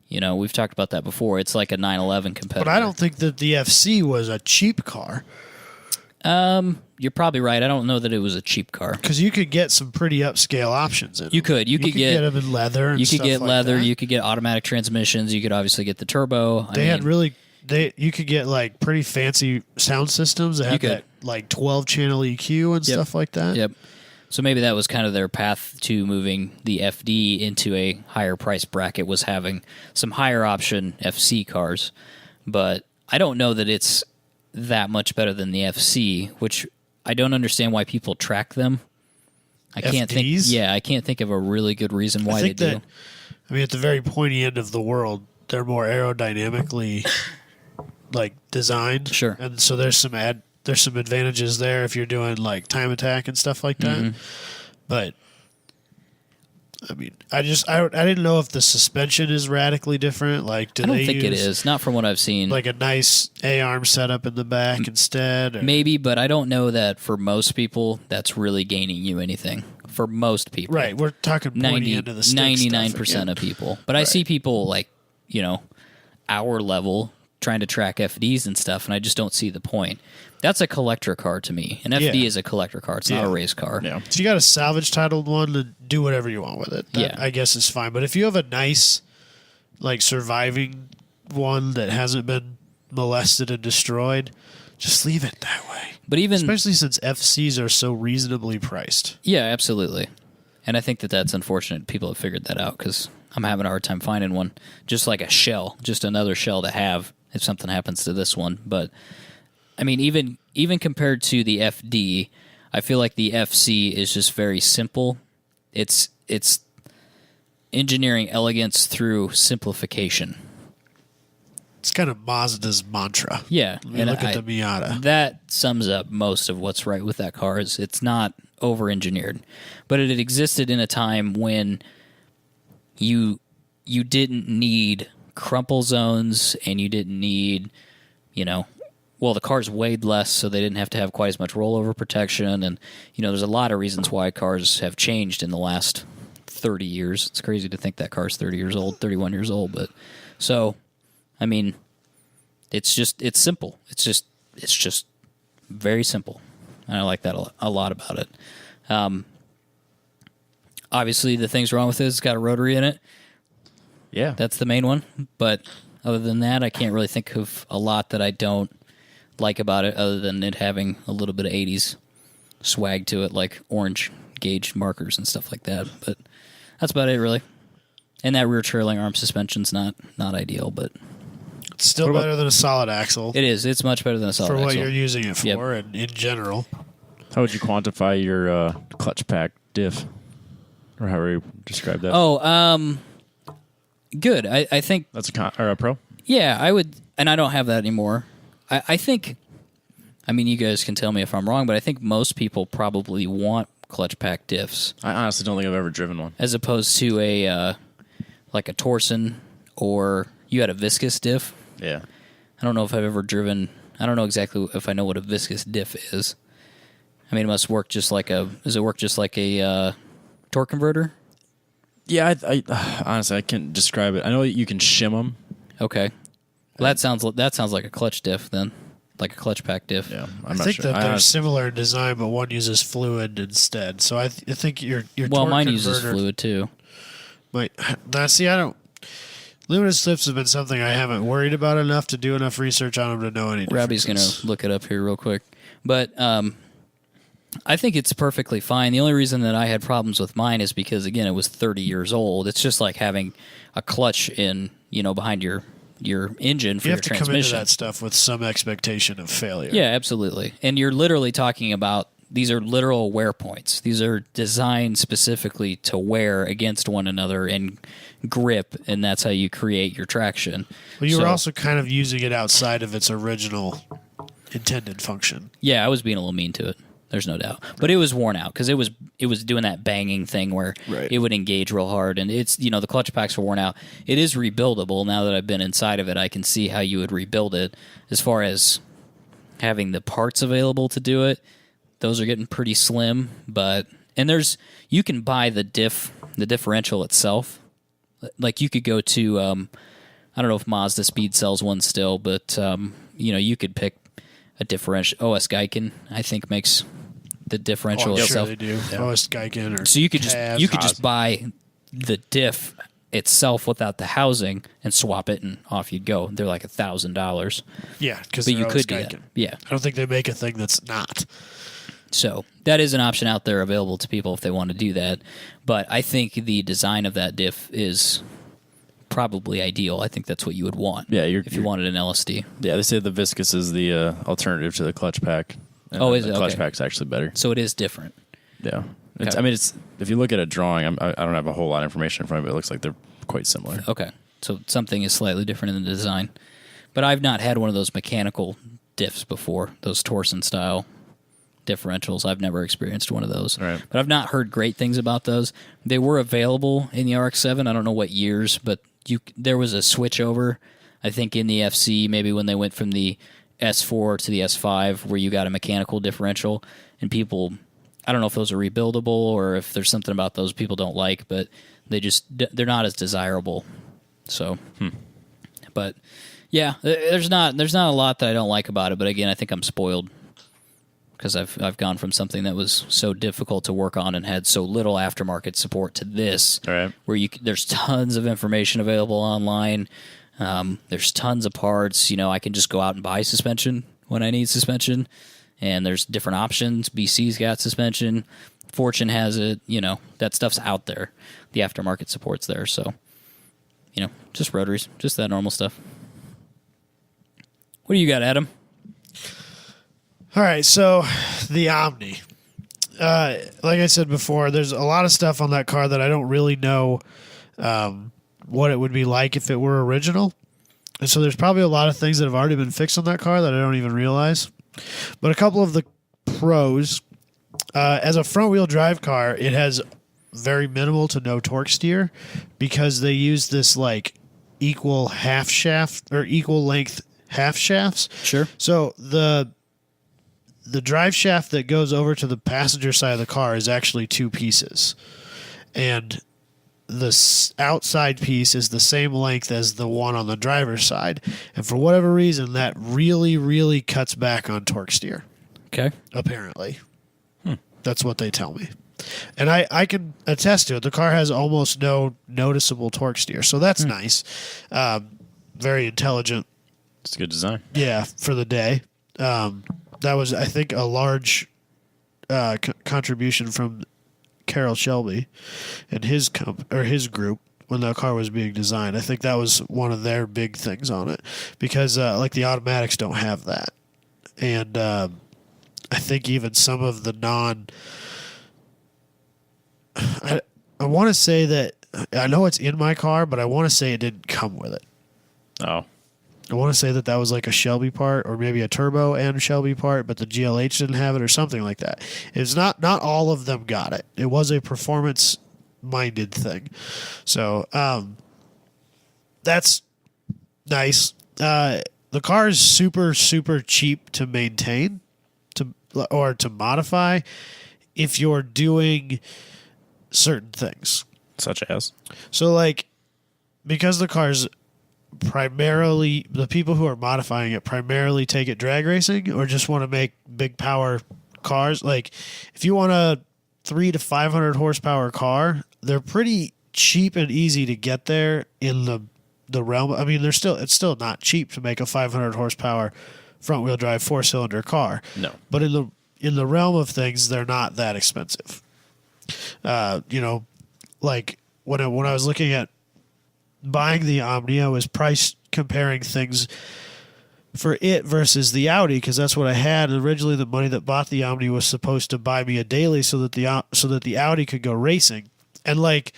We've talked about that before. It's like a 911 competitor. But I don't think that the FC was a cheap car. You're probably right. I don't know that it was a cheap car. Because you could get some pretty upscale options in You could. You could get them in leather and You could get like leather. that. You could get automatic transmissions. You could obviously get the turbo. You could get pretty fancy sound systems that have that 12-channel EQ and stuff like that. Yep. So maybe that was kind of their path to moving the FD into a higher price bracket, was having some higher option FC cars. But I don't know that it's that much better than the FC, which I don't understand why people track them. I can't think. Yeah, I can't think of a really good reason why they do. At the very pointy end of the world, they're more aerodynamically designed. Sure. And so there's some advantages there if you're doing time attack and stuff like that. Mm-hmm. But I didn't know if the suspension is radically different. I don't think it is. Not from what I've seen. A nice A-arm setup in the back instead? Or? Maybe, but I don't know that for most people that's really gaining you anything. For most people. Right. We're talking 99% of people. But I see people our level trying to track FDs and stuff, and I just don't see the point. That's a collector car to me. An FD is a collector car. It's not a race car. Yeah. So you got a salvage titled one to do whatever you want with it. That, I guess is fine. But if you have a nice, surviving one that hasn't been molested and destroyed, just leave it that way. But especially since FCs are so reasonably priced. Yeah, absolutely. And I think that's unfortunate. People have figured that out because I'm having a hard time finding one. Just like a shell, just another shell to have if something happens to this one. But I mean, even compared to the FD, I feel like the FC is just very simple. It's engineering elegance through simplification. It's kind of Mazda's mantra. Yeah. And look at the Miata. That sums up most of what's right with that car. Is it's not over-engineered. But it had existed in a time when you didn't need crumple zones and you didn't need, well, the cars weighed less, so they didn't have to have quite as much rollover protection. And, there's a lot of reasons why cars have changed in the last 30 years. It's crazy to think that car's 30 years old, 31 years old. But so, I mean, it's simple. It's just very simple. And I like that a lot about it. Obviously, the things wrong with it is it's got a rotary in it. Yeah. That's the main one. But other than that, I can't really think of a lot that I don't like about it other than it having a little bit of 80s swag to it, like orange gauge markers and stuff like that. But that's about it, really. And that rear trailing arm suspension's not ideal, but It's still better than a solid axle it is. It's much better than a solid for what axle. you're using it for Yep. and in general. How would you quantify your clutch pack diff? Or however you describe that? Oh, good. I think That's a pro? yeah, I would, and I don't have that anymore. I think, I mean, you guys can tell me if I'm wrong, but I think most people probably want clutch pack diffs I honestly don't think I've ever driven one. as opposed to like a Torsen, or you had a viscous diff. Yeah. I don't know if I've ever driven. I don't know exactly if I know what a viscous diff is. I mean, it must work just like a. Does it work just like a torque converter? Yeah, I honestly I can't describe it. I know you can shim them. Okay, well, that sounds like a clutch diff then, like a clutch pack diff. Yeah, I I'm not think sure. that they're similar in design, but one uses fluid instead. So I think your Well, torque mine converter uses fluid too. might. Now, see, I don't. Limited slips have been something I haven't worried about enough to do enough research on them to know any Robbie's differences. gonna look it up here real quick, but I think it's perfectly fine. The only reason that I had problems with mine is because, again, it was 30 years old. It's just like having a clutch in, behind your engine for You your have to come into transmission. that stuff with some expectation of failure. Yeah, absolutely. And you're literally talking about, these are literal wear points. These are designed specifically to wear against one another and grip, and that's how you create your traction. Well, you were So- also kind of using it outside of its original intended function. Yeah, I was being a little mean to it. There's no doubt, but it was worn out because it was doing that banging thing where Right. it would engage real hard, and it's the clutch packs were worn out. It is rebuildable. Now that I've been inside of it, I can see how you would rebuild it. As far as having the parts available to do it, those are getting pretty slim. And you can buy the differential itself. Like you could go to I don't know if Mazda Speed sells one still, but you could pick a differential. OS Geiken, I think, makes the differential I'm sure itself. they do. OS Geiken or So you could Taz. just buy the diff itself without the housing and swap it, and off you'd go. They're like $1,000, Yeah, because but you could do that. Yeah. I don't think they make a thing that's not. So that is an option out there available to people if they want to do that. But I think the design of that diff is probably ideal. I think that's what you would want. Yeah, if you wanted an LSD. Yeah, they say the viscous is the alternative to the clutch pack. And Oh, is the it? clutch Okay. pack's actually better. So it is different. Yeah. Okay. I mean, it's if you look at a drawing, I don't have a whole lot of information in front of me, but it looks like they're quite similar. Okay. So something is slightly different in the design. But I've not had one of those mechanical diffs before, those Torsen style differentials. I've never experienced one of those. Right. But I've not heard great things about those. They were available in the RX-7. I don't know what years, but there was a switchover, I think, in the FC, maybe when they went from the S4 to the S5, where you got a mechanical differential, and people, I don't know if those are rebuildable or if there's something about those people don't like, but they're not as desirable. So, but yeah, there's not a lot that I don't like about it. But again, I think I'm spoiled because I've gone from something that was so difficult to work on and had so little aftermarket support to this, Right. where there's tons of information available online. There's tons of parts. I can just go out and buy suspension when I need suspension, and there's different options. BC's got suspension. Fortune has it. That stuff's out there. The aftermarket support's there. So, just rotaries, just that normal stuff. What do you got, Adam? All right, so the Omni. Like I said before, there's a lot of stuff on that car that I don't really know what it would be like if it were original. And so there's probably a lot of things that have already been fixed on that car that I don't even realize. But a couple of the pros, as a front-wheel drive car, it has very minimal to no torque steer because they use this like equal half shaft or equal length half shafts. Sure. So the drive shaft that goes over to the passenger side of the car is actually two pieces, and the outside piece is the same length as the one on the driver's side. And for whatever reason, that really, really cuts back on torque steer. Okay. Apparently. That's what they tell me. And I can attest to it. The car has almost no noticeable torque steer. So that's nice. Very intelligent. It's a good design. Yeah, for the day. That was, I think, a large contribution from Carroll Shelby and his group when the car was being designed. I think that was one of their big things on it because like the automatics don't have that. And I think even some of the I want to say that I know it's in my car, but I want to say it didn't come with it. Oh. I want to say that was like a Shelby part or maybe a turbo and Shelby part, but the GLH didn't have it or something like that. It's not all of them got it. It was a performance minded thing. So that's nice. The car is super, super cheap to maintain or to modify if you're doing certain things. Such as? So like, because the car's primarily, the people who are modifying it primarily take it drag racing or just want to make big power cars. Like if you want a 300 to 500 horsepower car, they're pretty cheap and easy to get there in the realm. I mean, it's still not cheap to make a 500 horsepower front wheel drive 4-cylinder car. No. But in the realm of things, they're not that expensive. Like when I was looking at buying the Omni, I was price comparing things for it versus the Audi because that's what I had. And originally, the money that bought the Omni was supposed to buy me a daily so that the Audi could go racing. And like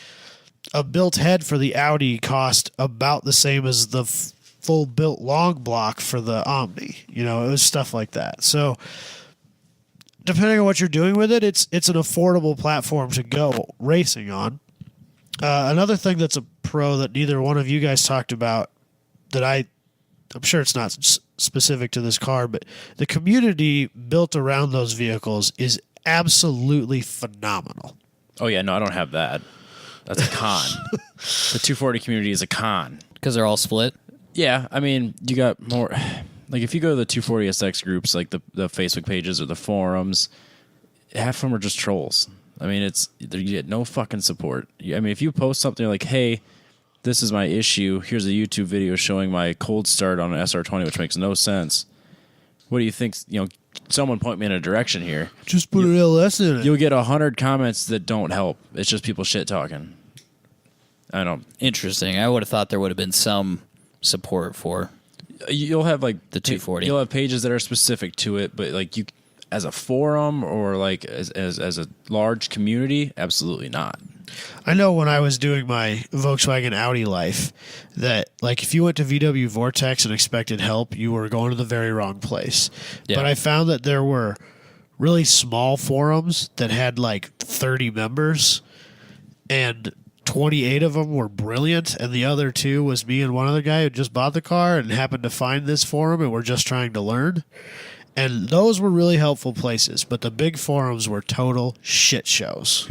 a built head for the Audi cost about the same as the full built long block for the Omni. It was stuff like that. So depending on what you're doing with it, it's an affordable platform to go racing on. Another thing that's a pro that neither one of you guys talked about that I'm sure it's not specific to this car, but the community built around those vehicles is absolutely phenomenal. Oh, yeah. No, I don't have that. That's a con. The 240 community is a con. Because they're all split? Yeah. I mean, you got more... Like, if you go to the 240SX groups, like the Facebook pages or the forums, half of them are just trolls. I mean, you get no fucking support. I mean, if you post something like, hey, this is my issue, here's a YouTube video showing my cold start on an SR20, which makes no sense. What do you think? Someone point me in a direction here. Just put an LS in it. You'll get 100 comments that don't help. It's just people shit talking. I don't. Interesting. I would have thought there would have been some support for... You'll have like the 240. You'll have pages that are specific to it, but like you, as a forum or like as a large community, absolutely not. I know when I was doing my Volkswagen Audi life that like if you went to VW Vortex and expected help, you were going to the very wrong place. Yeah. But I found that there were really small forums that had like 30 members and 28 of them were brilliant, and the other 2 was me and one other guy who just bought the car and happened to find this forum and we're just trying to learn. And those were really helpful places, but the big forums were total shit shows.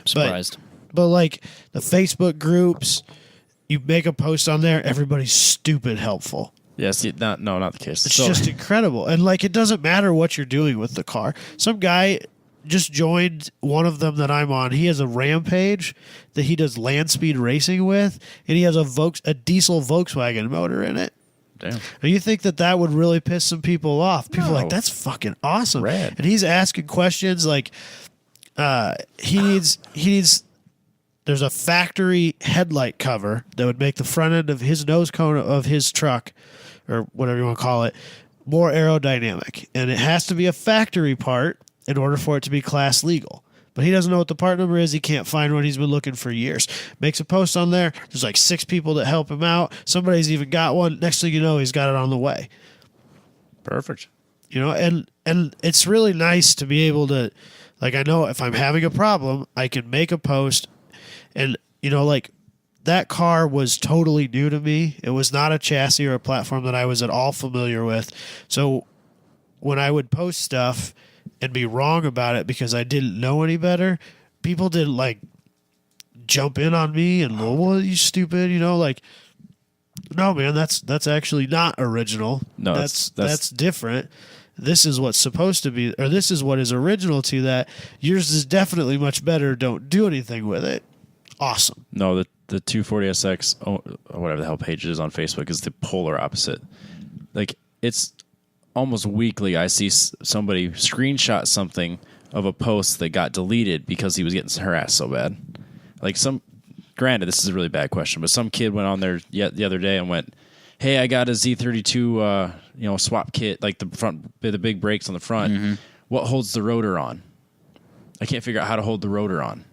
Surprised. But like the Facebook groups, you make a post on there, everybody's stupid helpful. Yes, not the case. It's just incredible. And like it doesn't matter what you're doing with the car. Some guy just joined one of them that I'm on. He has a Rampage that he does land speed racing with, and he has a diesel Volkswagen motor in it. Damn. And you think that would really piss some people off. People are No. like, that's fucking awesome. Rad. And he's asking questions like he needs there's a factory headlight cover that would make the front end of his nose cone of his truck or whatever you want to call it more aerodynamic. And it has to be a factory part in order for it to be class legal. But he doesn't know what the part number is. He can't find one. He's been looking for years. Makes a post on there. There's like 6 people that help him out. Somebody's even got one. Next thing you know, he's got it on the way. Perfect. And it's really nice to be able to, like, I know if I'm having a problem, I can make a post and, like that car was totally new to me. It was not a chassis or a platform that I was at all familiar with. So when I would post stuff and be wrong about it because I didn't know any better, people didn't like jump in on me and, well, you stupid, like, no, man, that's actually not original. No, that's different. This is what's supposed to be, or this is what is original to that. Yours is definitely much better. Don't do anything with it. Awesome. No, the 240SX, or whatever the hell page it is on Facebook, is the polar opposite. Like, it's almost weekly I see somebody screenshot something of a post that got deleted because he was getting harassed so bad. Like, granted, this is a really bad question, but some kid went on there the other day and went, hey, I got a Z32 swap kit, like the big brakes on the front. Mm-hmm. What holds the rotor on? I can't figure out how to hold the rotor on.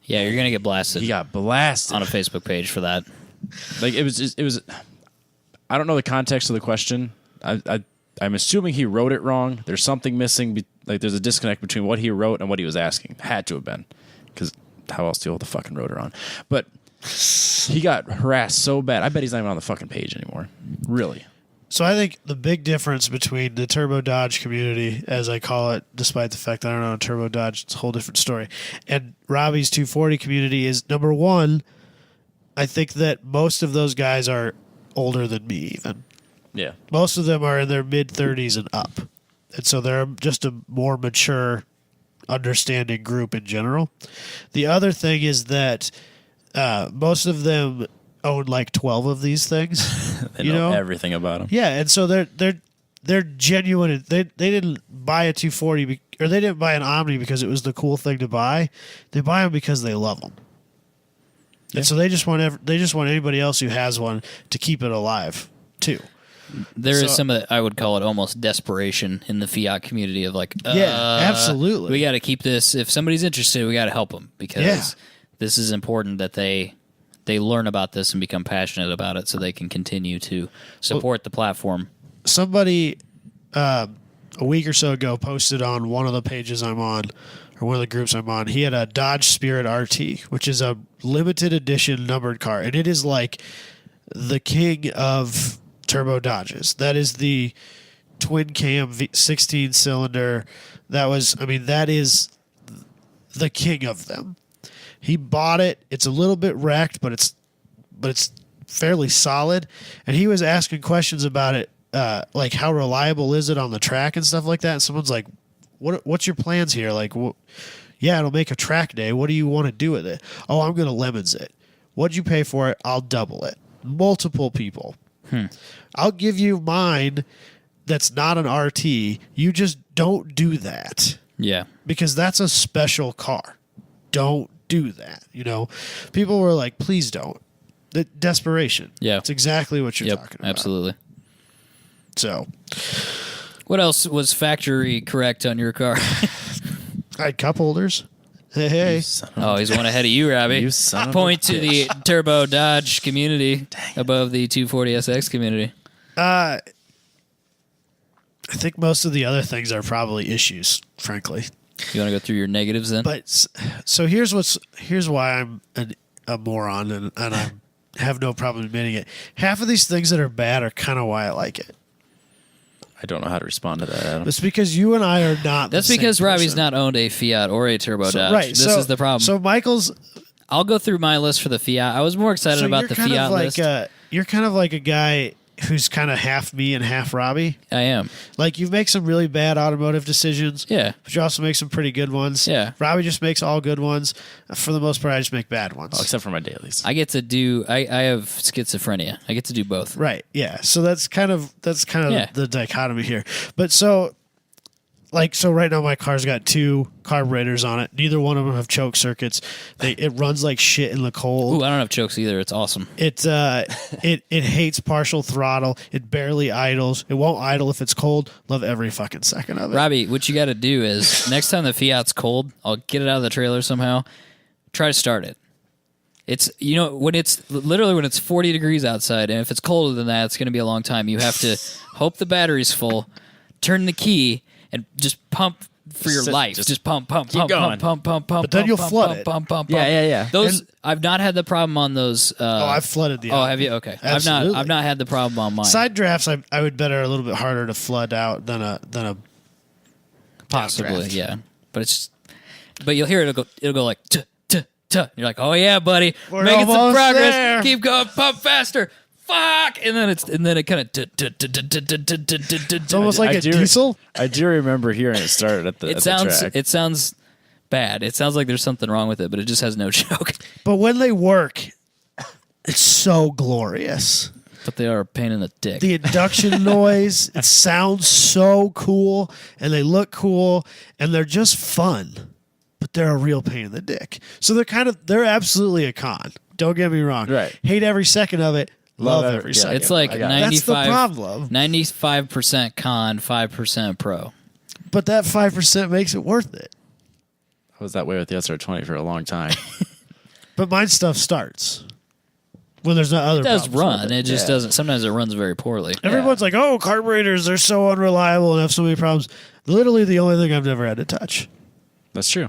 Yeah, you're gonna get blasted. He got blasted on a Facebook page for that. Like, it was. I don't know the context of the question. I'm assuming he wrote it wrong. There's something missing. Like, there's a disconnect between what he wrote and what he was asking. Had to have been, because how else do you hold the fucking rotor on? But he got harassed so bad. I bet he's not even on the fucking page anymore. Really. So I think the big difference between the Turbo Dodge community, as I call it, despite the fact that I don't know Turbo Dodge, it's a whole different story, and Robbie's 240 community is, number one, I think that most of those guys are older than me even. Yeah. Most of them are in their mid-30s and up. And so they're just a more mature, understanding group in general. The other thing is that most of them own like 12 of these things. They know everything about them. Yeah, and so they're genuine. They didn't buy a 240 or they didn't buy an Omni because it was the cool thing to buy. They buy them because they love them. Yeah. And so they just want anybody else who has one to keep it alive too. There is some of the, I would call it almost desperation in the Fiat community of like, absolutely. We got to keep this. If somebody's interested, we got to help them because this is important that they learn about this and become passionate about it so they can continue to support the platform. Somebody a week or so ago posted on one of the pages I'm on, or one of the groups I'm on, he had a Dodge Spirit RT, which is a limited edition numbered car. And it is like the king of turbo Dodges. That is the twin cam 16 cylinder. That is the king of them. He bought it. It's a little bit wrecked, but it's fairly solid. And he was asking questions about it, like how reliable is it on the track and stuff like that. And someone's like, "What's your plans here?" Like, yeah, it'll make a track day. What do you want to do with it? Oh, I'm going to lemons it. What'd you pay for it? I'll double it. Multiple people. I'll give you mine. That's not an RT. You just don't do that. Yeah, because that's a special car. Don't do that. People were like, please don't. The desperation. Yeah. It's exactly what you're talking about. Absolutely. So what else was factory correct on your car? I had cup holders. Hey. He's one ahead of you, Robbie. You son of Point a to the Turbo Dodge community above the 240SX community. I think most of the other things are probably issues, frankly. You want to go through your negatives then? But so here's why I'm a moron and I have no problem admitting it. Half of these things that are bad are kind of why I like it. I don't know how to respond to that, Adam. It's because you and I are not. That's because Robbie's not owned a Fiat or a Turbo Dodge. Right. This is the problem. So Michael's. I'll go through my list for the Fiat. I was more excited about the Fiat list. You're kind of like a guy who's kind of half me and half Robbie. I am. Like, you make some really bad automotive decisions. Yeah. But you also make some pretty good ones. Yeah. Robbie just makes all good ones. For the most part, I just make bad ones. Oh, except for my dailies. I get to do. I have schizophrenia. I get to do both. Right. Yeah. So that's kind of the dichotomy here. But so right now my car's got 2 carburetors on it. Neither one of them have choke circuits. It runs like shit in the cold. Ooh, I don't have chokes either. It's awesome. It hates partial throttle. It barely idles. It won't idle if it's cold. Love every fucking second of it. Robbie, what you got to do is next time the Fiat's cold, I'll get it out of the trailer somehow. Try to start it. It's when it's 40 degrees outside, and if it's colder than that, it's going to be a long time. You have to hope the battery's full, turn the key, and just pump for your sit- life. just Just pump, pump, keep pump, going. pump, pump, pump. But then pump, you'll pump, flood pump, it. Pump, pump, Yeah, pump. yeah, yeah. Those I've not had the problem on those. I've flooded the. Oh, have you? Okay, Absolutely. I've not had the problem on mine. Side drafts, I would bet are a little bit harder to flood out than a Possibly, downdraft. yeah. But you'll hear it'll go like t t t. You're like, oh yeah, buddy, We're making some almost progress. there. Keep going, pump faster. Fuck, and then it kind of. It's almost like a do- diesel. I do remember hearing it started at the It at sounds the track. it sounds bad. It sounds like there's something wrong with it, but it just has no choke. But when they work, it's so glorious. But they are a pain in the dick. The induction noise, it sounds so cool, and they look cool, and they're just fun. But they're a real pain in the dick. So they're absolutely a con. Don't get me wrong. Right. Hate every second of it. Love Love every it. Yeah, second. It's like I got it. That's the 95 problem. 95% con, 5% pro. But that 5% makes it worth it. I was that way with the SR20 for a long time. But mine stuff starts when there's not other It does problems with run. It just Yeah. doesn't. Sometimes it runs very poorly. Everyone's like, oh, carburetors, they're so unreliable and have so many problems. Literally the only thing I've never had to touch. That's true.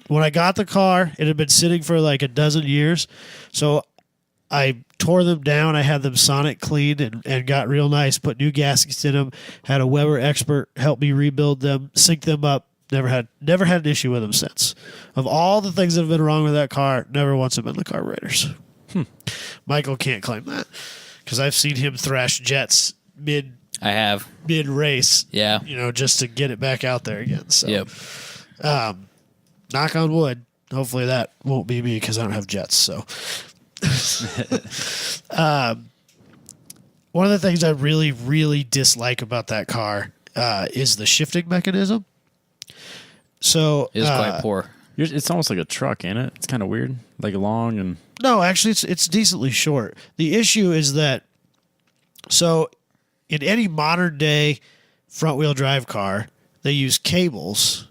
When I got the car, it had been sitting for like a dozen years. So I tore them down. I had them sonic cleaned and got real nice, put new gaskets in them, had a Weber expert help me rebuild them, sync them up. Never had an issue with them since. Of all the things that have been wrong with that car, never once have been the carburetors. Michael can't claim that because I've seen him thrash jets mid I have. race, Yeah. just to get it back out there again. So, Yep. knock on wood. Hopefully that won't be me because I don't have jets. So, one of the things I really, really dislike about that car is the shifting mechanism. So, It is quite poor. It's almost like a truck, ain't it? It's kind of weird, like long and no, actually, it's decently short. The issue is that, so in any modern day front wheel drive car, they use cables,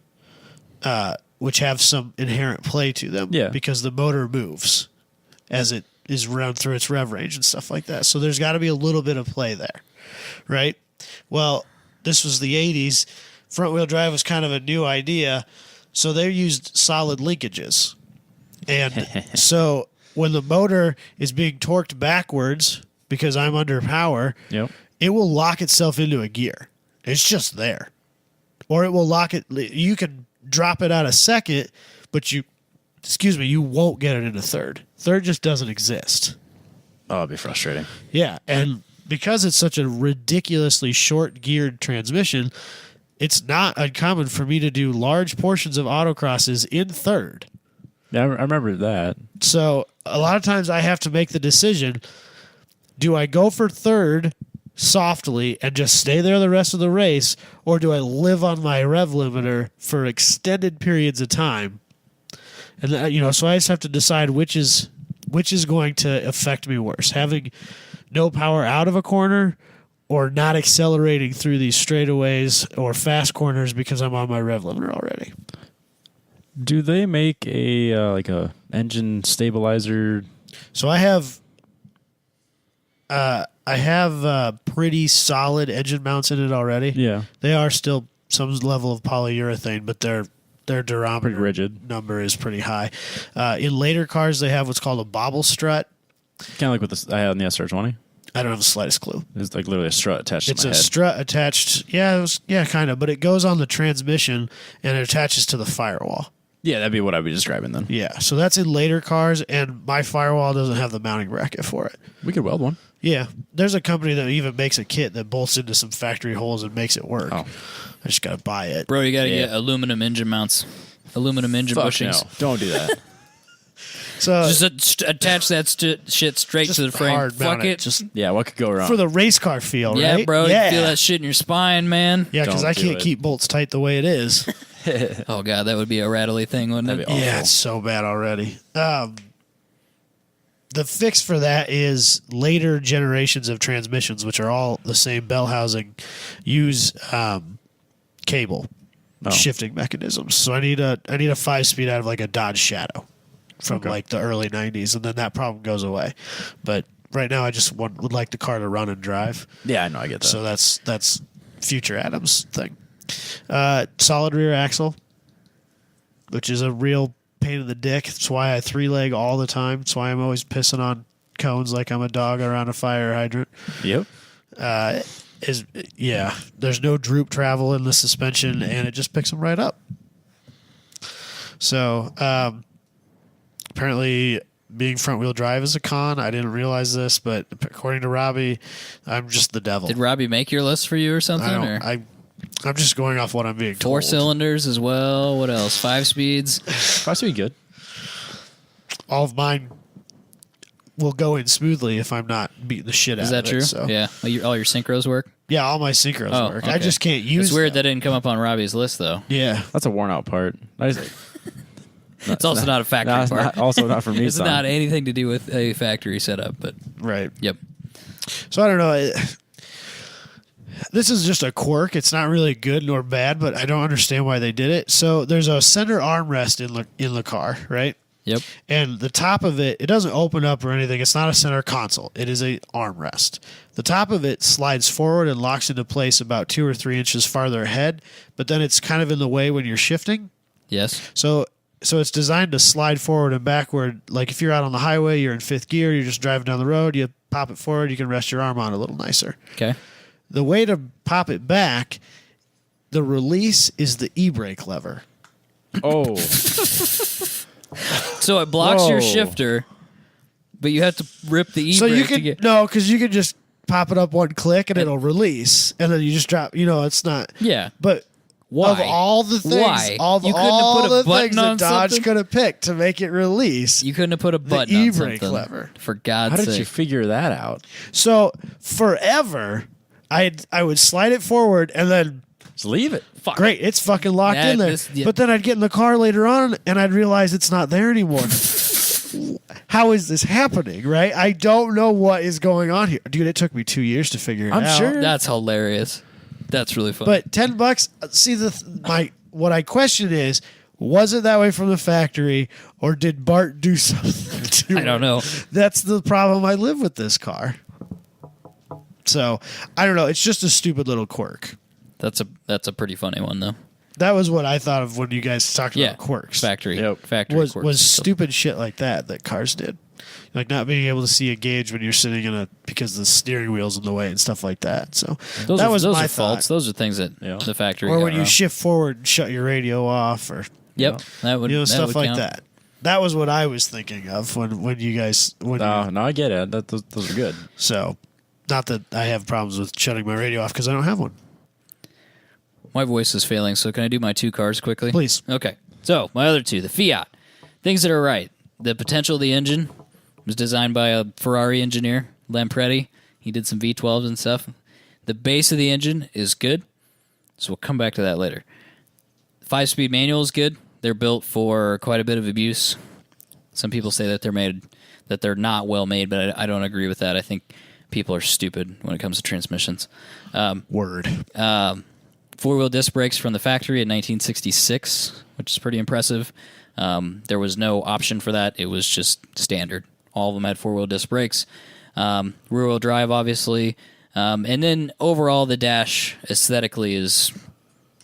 which have some inherent play to them, Yeah. because the motor moves as it is run through its rev range and stuff like that. So there's got to be a little bit of play there, right? Well, this was the 80s. Front wheel drive was kind of a new idea, so they used solid linkages. And so when the motor is being torqued backwards because I'm under power, yep. it will lock itself into a gear. It's just there. Or it will lock it. You can drop it out a second, but you won't get it into third. Third just doesn't exist. Oh, it'd be frustrating. Yeah. And because it's such a ridiculously short geared transmission, it's not uncommon for me to do large portions of autocrosses in third. Yeah, I remember that. So a lot of times I have to make the decision, do I go for third softly and just stay there the rest of the race, or do I live on my rev limiter for extended periods of time? And so I just have to decide which is going to affect me worse, having no power out of a corner or not accelerating through these straightaways or fast corners because I'm on my rev limiter already. Do they make a like a engine stabilizer? So I have pretty solid engine mounts in it already. Yeah, They are still some level of polyurethane, but their durometer pretty rigid. number is pretty high. In later cars, they have what's called a bobble strut. Kind of like what this I had on the SR20. I don't have the slightest clue. It's like literally a strut attached It's to a my head. strut attached. Yeah, kind of, but it goes on the transmission and it attaches to the firewall. Yeah, that'd be what I'd be describing then. Yeah, so that's in later cars, and my firewall doesn't have the mounting bracket for it. We could weld one. Yeah, there's a company that even makes a kit that bolts into some factory holes and makes it work. Oh. I just got to buy it. Bro, you got to Yeah. get aluminum engine mounts. Aluminum engine Fuck bushings. no. Don't do that. So Just attach that shit straight just to the frame. hard mount Fuck it. just Yeah, what could go wrong? for the race car feel, Yeah, right? bro. Yeah, You feel that shit in your spine, man. Yeah, because Don't I do can't it. keep bolts tight the way it is. Oh, God, that would be a rattly thing, wouldn't That'd it? be awful. Yeah, it's so bad already. The fix for that is later generations of transmissions, which are all the same bell housing, use cable shifting mechanisms. So I need a 5-speed out of like a Dodge Shadow from like the early 90s, and then that problem goes away. But right now I just would like the car to run and drive. Yeah, I know. I get that. So that's future Adam's thing. Solid rear axle, which is a real pain in the dick. That's why I 3-leg all the time. That's why I'm always pissing on cones like I'm a dog around a fire hydrant. Yep. There's no droop travel in the suspension, and it just picks them right up. So apparently being front wheel drive is a con. I didn't realize this, but according to Robbie, I'm just the devil. Did Robbie make your list for you or something? I'm just going off what I'm being told. 4 cylinders as well. What else? 5 speeds. 5 speed good. All of mine will go in smoothly if I'm not beating the shit out of it. Is that true? So. Yeah. All your synchros work? Yeah, all my synchros work. I okay. just can't use It's weird them. that didn't come up on Robbie's list, though. Yeah. That's a worn out part. It's also not a factory part. Also not for me. It's not anything to do with a factory setup, but Right. yep. So I don't know. This is just a quirk. It's not really good nor bad, but I don't understand why they did it. So there's a center armrest in the car, right? Yep. And the top of it doesn't open up or anything. It's not a center console. It is a armrest. The top of it slides forward and locks into place about 2 or 3 inches farther ahead, but then it's kind of in the way when you're shifting. Yes. So it's designed to slide forward and backward. Like if you're out on the highway, you're in 5th gear, you're just driving down the road, you pop it forward, you can rest your arm on it a little nicer. Okay. The way to pop it back, the release is the e-brake lever. Oh. So it blocks your Whoa. shifter, but you have to rip the e-brake So you to can get... no, because you can just pop it up one click and it'll release, and then you just drop. It's not. Yeah. But Why? of all the things, Why? all You couldn't have all put a the button things on that Dodge something? could have picked to make it release. You couldn't have put a button e-brake on something. lever. For God's How sake. did you figure that out? So forever, I would slide it forward and then. Just leave it. Fuck. Great, it's fucking locked in there. Yeah. But then I'd get in the car later on and I'd realize it's not there anymore. How is this happening, right? I don't know what is going on here. Dude, it took me 2 years to figure it I'm out. sure. That's hilarious. That's really fun. But $10, see what I question is, was it that way from the factory or did Bart do something to I don't it? know. That's the problem I live with this car. So, I don't know. It's just a stupid little quirk. That's a pretty funny one, though. That was what I thought of when you guys talked Yeah. about quirks. Factory Yep. quirks. Was stupid shit like that cars did. Like not being able to see a gauge when you're sitting because the steering wheel's in the way and stuff like that. So Those that are, was those my are faults. thought. Those are things that Yeah. the factory Or got when you wrong. shift forward and shut your radio off or Yep. That would stuff would like count. that. That was what I was thinking of when you guys No, I get it. Those are good. So not that I have problems with shutting my radio off because I don't have one. My voice is failing, so can I do my 2 cars quickly? Please. Okay. So, my other 2, the Fiat. Things that are right. The potential of the engine was designed by a Ferrari engineer, Lampretti. He did some V12s and stuff. The base of the engine is good, so we'll come back to that later. 5-speed manual is good. They're built for quite a bit of abuse. Some people say that they're not well made, but I don't agree with that. I think people are stupid when it comes to transmissions. Word. 4-wheel disc brakes from the factory in 1966, which is pretty impressive. There was no option for that. It was just standard. All of them had 4-wheel disc brakes. Rear-wheel drive, obviously. And then overall, the dash aesthetically is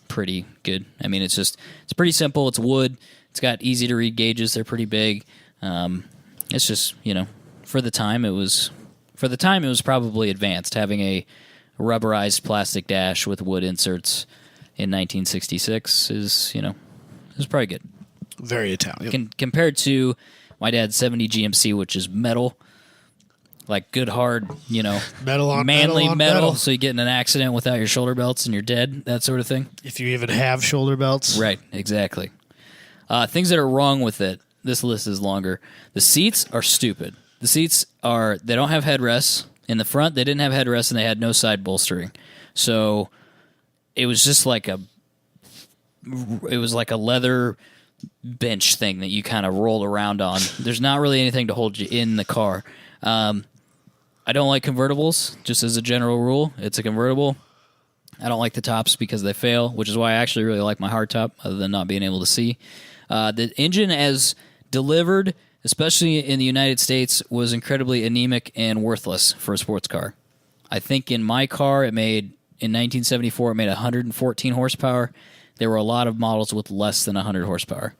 pretty good. I mean, it's pretty simple. It's wood. It's got easy-to-read gauges. They're pretty big. It's just, for the time, it was probably advanced, having a rubberized plastic dash with wood inserts in 1966 is probably good. Very Italian. Compared to my dad's 70 GMC, which is metal, like good hard, Metal on manly metal on metal, so you get in an accident without your shoulder belts and you're dead, that sort of thing. If you even have shoulder belts. Right, exactly. Things that are wrong with it, this list is longer. The seats are stupid. They don't have headrests. In the front, they didn't have headrests and they had no side bolstering. So it was just like a leather bench thing that you kind of roll around on. There's not really anything to hold you in the car. I don't like convertibles, just as a general rule. It's a convertible. I don't like the tops because they fail, which is why I actually really like my hardtop, other than not being able to see. The engine as delivered, especially in the United States, was incredibly anemic and worthless for a sports car. I think in my car it made In 1974, it made 114 horsepower. There were a lot of models with less than 100 horsepower.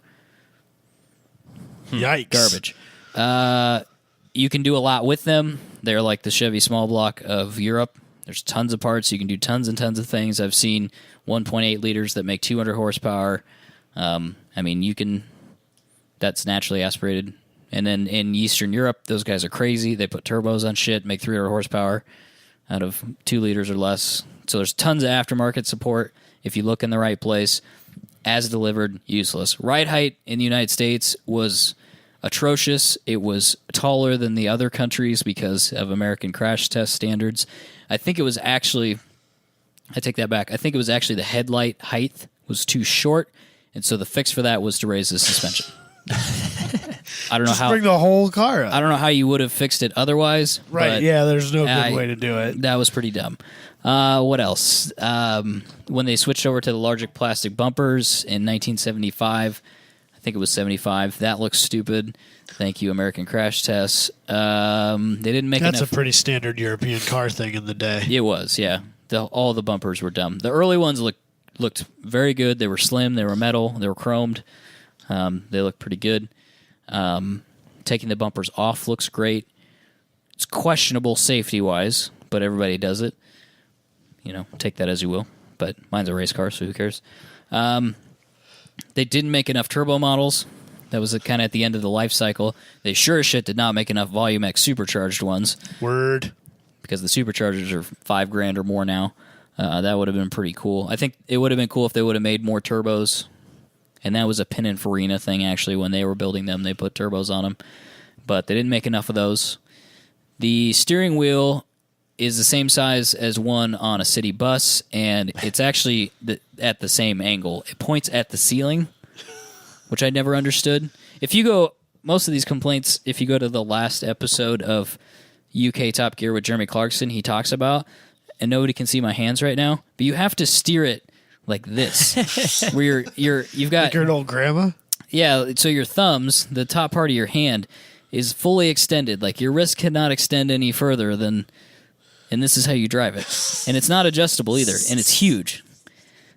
Yikes. Garbage. You can do a lot with them. They're like the Chevy small block of Europe. There's tons of parts. You can do tons and tons of things. I've seen 1.8 liters that make 200 horsepower. I mean, you can... That's naturally aspirated. And then in Eastern Europe, those guys are crazy. They put turbos on shit, make 300 horsepower out of 2 liters or less. So there's tons of aftermarket support if you look in the right place. As delivered, useless. Ride height in the United States was atrocious. It was taller than the other countries because of American crash test standards. I think it was actually... I take that back. I think it was actually the headlight height was too short, and so the fix for that was to raise the suspension. I don't know Just how. bring the whole car up. I don't know how you would have fixed it otherwise. Right, but yeah, there's no good way to do it. That was pretty dumb. What else? When they switched over to the larger plastic bumpers in 1975, I think it was 75, that looks stupid. Thank you, American Crash Tests. They didn't make That's enough. a pretty standard European car thing in the day. It was, yeah. All the bumpers were dumb. The early ones looked very good. They were slim. They were metal. They were chromed. They look pretty good. Taking the bumpers off looks great. It's questionable safety-wise, but everybody does it. You know, take that as you will. But mine's a race car, so who cares? They didn't make enough turbo models. That was kind of at the end of the life cycle. They sure as shit did not make enough Volume X supercharged ones. Word. Because the superchargers are $5,000 or more now. That would have been pretty cool. I think it would have been cool if they would have made more turbos. And that was a Pininfarina thing, actually. When they were building them, they put turbos on them. But they didn't make enough of those. The steering wheel is the same size as one on a city bus, and it's actually at the same angle. It points at the ceiling, which I never understood. If you go, most of these complaints, if you go to the last episode of UK Top Gear with Jeremy Clarkson, he talks about, and nobody can see my hands right now, but you have to steer it like this, where you've got Like your old grandma? yeah. So your thumbs, the top part of your hand, is fully extended. Like your wrist cannot extend any further than, and this is how you drive it. And it's not adjustable either, and it's huge.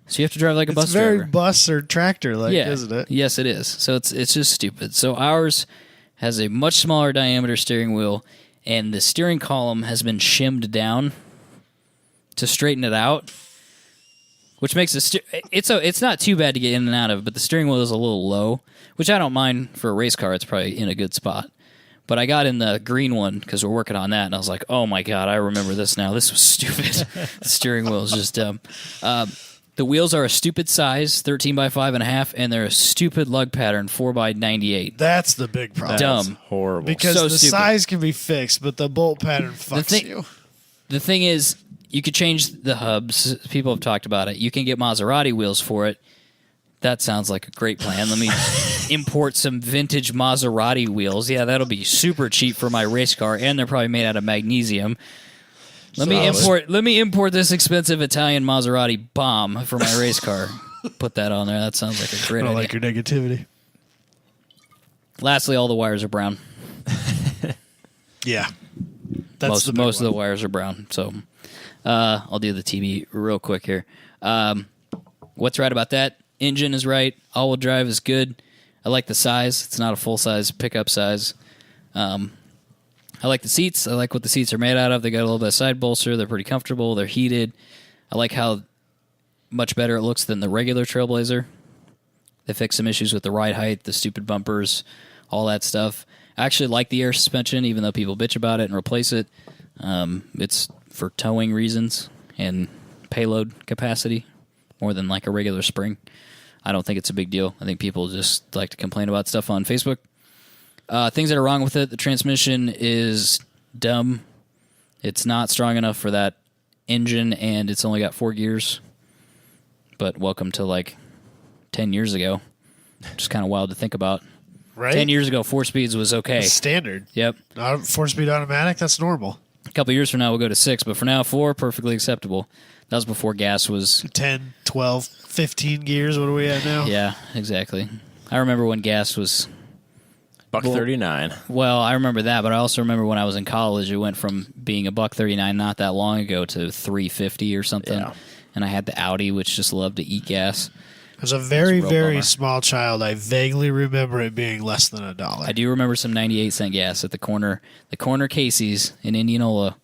So you have to drive like a bus It's very driver. bus or tractor like, Yeah, isn't it? yes, it is. So it's just stupid. So ours has a much smaller diameter steering wheel, and the steering column has been shimmed down to straighten it out. Which makes it's not too bad to get in and out of, but the steering wheel is a little low, which I don't mind for a race car. It's probably in a good spot. But I got in the green one because we're working on that, and I was like, oh my God, I remember this now. This was stupid. The steering wheel is just dumb. The wheels are a stupid size, 13 by 5.5, and they're a stupid lug pattern, 4 by 98. That's the big problem. Dumb. Horrible. Because So the stupid. size can be fixed, but the bolt pattern fucks you. The thing is, you could change the hubs. People have talked about it. You can get Maserati wheels for it. That sounds like a great plan. Let me import some vintage Maserati wheels. Yeah, that'll be super cheap for my race car, and they're probably made out of magnesium. Let me import this expensive Italian Maserati bomb for my race car. Put that on there. That sounds like a great I don't idea. like your negativity. Lastly, all the wires are brown. Yeah. That's Most of the wires are brown. So I'll do the TV real quick here. What's right about that? Engine is right. All-wheel drive is good. I like the size. It's not a full-size pickup size. I like the seats. I like what the seats are made out of. They got a little bit of side bolster. They're pretty comfortable. They're heated. I like how much better it looks than the regular Trailblazer. They fixed some issues with the ride height, the stupid bumpers, all that stuff. I actually like the air suspension, even though people bitch about it and replace it. It's for towing reasons and payload capacity more than like a regular spring. I don't think it's a big deal. I think people just like to complain about stuff on Facebook. Things that are wrong with it, the transmission is dumb. It's not strong enough for that engine, and it's only got 4 gears. But welcome to like 10 years ago. Just kind of wild to think about. Right? 10 years ago, 4 speeds was okay. Standard. Yep. 4-speed automatic, that's normal. A couple years from now, we'll go to 6, but for now, 4, perfectly acceptable. That was before gas was... 10, 12, 15 gears, what are we at now? Yeah, exactly. I remember when gas was $139. Well, I remember that, but I also remember when I was in college, it went from being $139 not that long ago to $350 or something. Yeah. And I had the Audi, which just loved to eat gas. As a very, real very bummer. small child, I vaguely remember it being less than $1. I do remember some 98-cent gas at the corner Casey's in Indianola.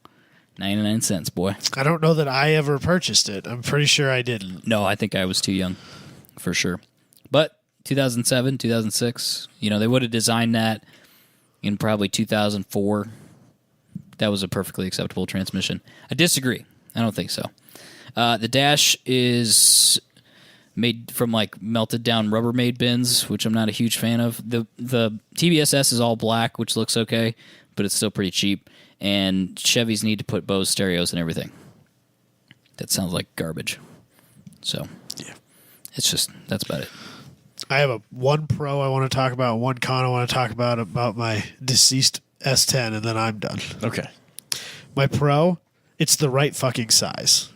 99 cents, boy. I don't know that I ever purchased it. I'm pretty sure I didn't. No, I think I was too young, for sure. But 2007, 2006, they would have designed that in probably 2004. That was a perfectly acceptable transmission. I disagree. I don't think so. The dash is made from melted down Rubbermaid bins, which I'm not a huge fan of. The TBSS is all black, which looks okay, but it's still pretty cheap. And Chevys need to put Bose stereos and everything. That sounds like garbage. So, yeah, that's about it. I have one pro I want to talk about, one con I want to talk about my deceased S10, and then I'm done. Okay. My pro, it's the right fucking size.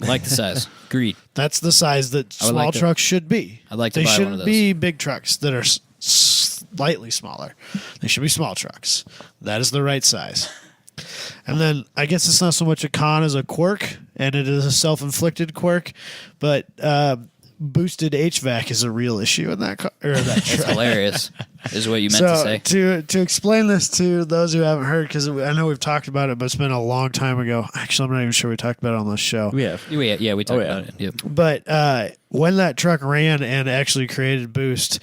I like the size. Agreed. That's the size that small trucks should be. I'd like to They buy one of shouldn't those. be big trucks that are slightly smaller. They should be small trucks. That is the right size. And then I guess it's not so much a con as a quirk, and it is a self-inflicted quirk, but boosted HVAC is a real issue in that car. Or that That's truck. hilarious, is what you meant to say. To explain this to those who haven't heard, because I know we've talked about it, but it's been a long time ago. Actually, I'm not even sure we talked about it on this show. We have. Yeah, we talked about it. Yep. But when that truck ran and actually created boost,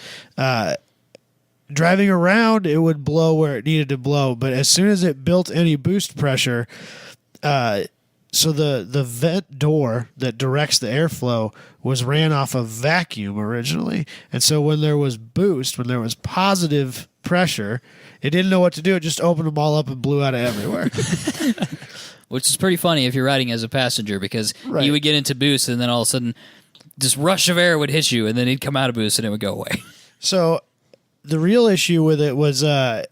driving around, it would blow where it needed to blow. But as soon as it built any boost pressure, so the vent door that directs the airflow ran off of vacuum originally. And so when there was boost, when there was positive pressure, it didn't know what to do. It just opened them all up and blew out of everywhere. Which is pretty funny if you're riding as a passenger, because Right. you would get into boost and then all of a sudden this rush of air would hit you and then he'd come out of boost and it would go away. So the real issue with it was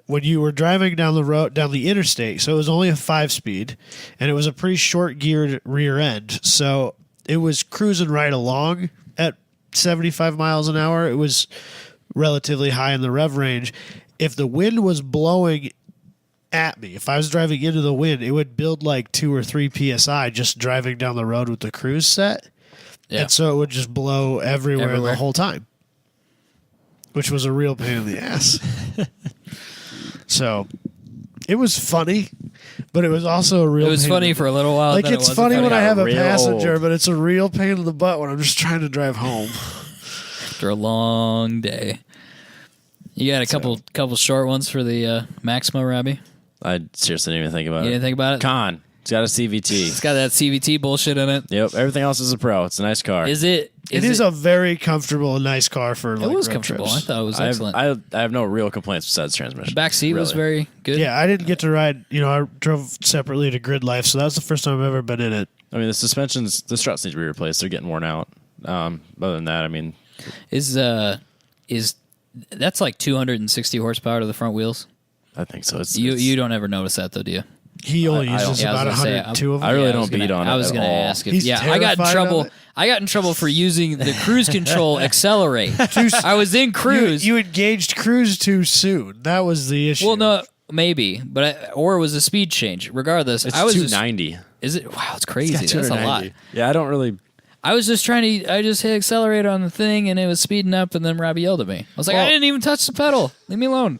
when you were driving down the road, down the interstate. So it was only a 5-speed, and it was a pretty short geared rear end. So it was cruising right along at 75 miles an hour. It was relatively high in the rev range. If the wind was blowing at me, if I was driving into the wind, it would build like 2 or 3 psi just driving down the road with the cruise set. Yeah. And so it would just blow everywhere the whole time, which was a real pain in the ass. So it was funny, but it was also a real It was pain funny in the- for a little while. Like, then it it's wasn't funny when I have a real passenger, old. but it's a real pain in the butt when I'm just trying to drive home. After a long day. You got a couple short ones for the Maxima, Robbie? I seriously didn't even think about You it. didn't think about it? Con. It's got a CVT. It's got that CVT bullshit in it. Yep. Everything else is a pro. It's a nice car. Is it? It is a very comfortable and nice car for like It was road comfortable. trips. I thought it was I have, excellent. I have no real complaints besides transmission. The back seat was Really. very good. Yeah, I didn't get to ride. I drove separately to Grid Life, so that was the first time I've ever been in it. I mean, the suspensions, the struts need to be replaced. They're getting worn out. Other than that, I mean, Is that's like 260 horsepower to the front wheels? I think so. You don't ever notice that though, do you? He only I uses don't- about Yeah, I was gonna say, 102 of them. I really Yeah, don't was gonna- beat on I it was at going to all. ask if He's I got in terrified of trouble. it. I got in trouble for using the cruise control accelerate. I was in cruise. You engaged cruise too soon. That was the issue. Well, no, maybe, but or it was a speed change. Regardless, It's I was 290. Is it? Wow, it's crazy. That's a lot. 290. Yeah, I don't really. I was just trying to. I just hit accelerate on the thing, and it was speeding up, and then Robbie yelled at me. I was like, Well- I didn't even touch the pedal. Leave me alone.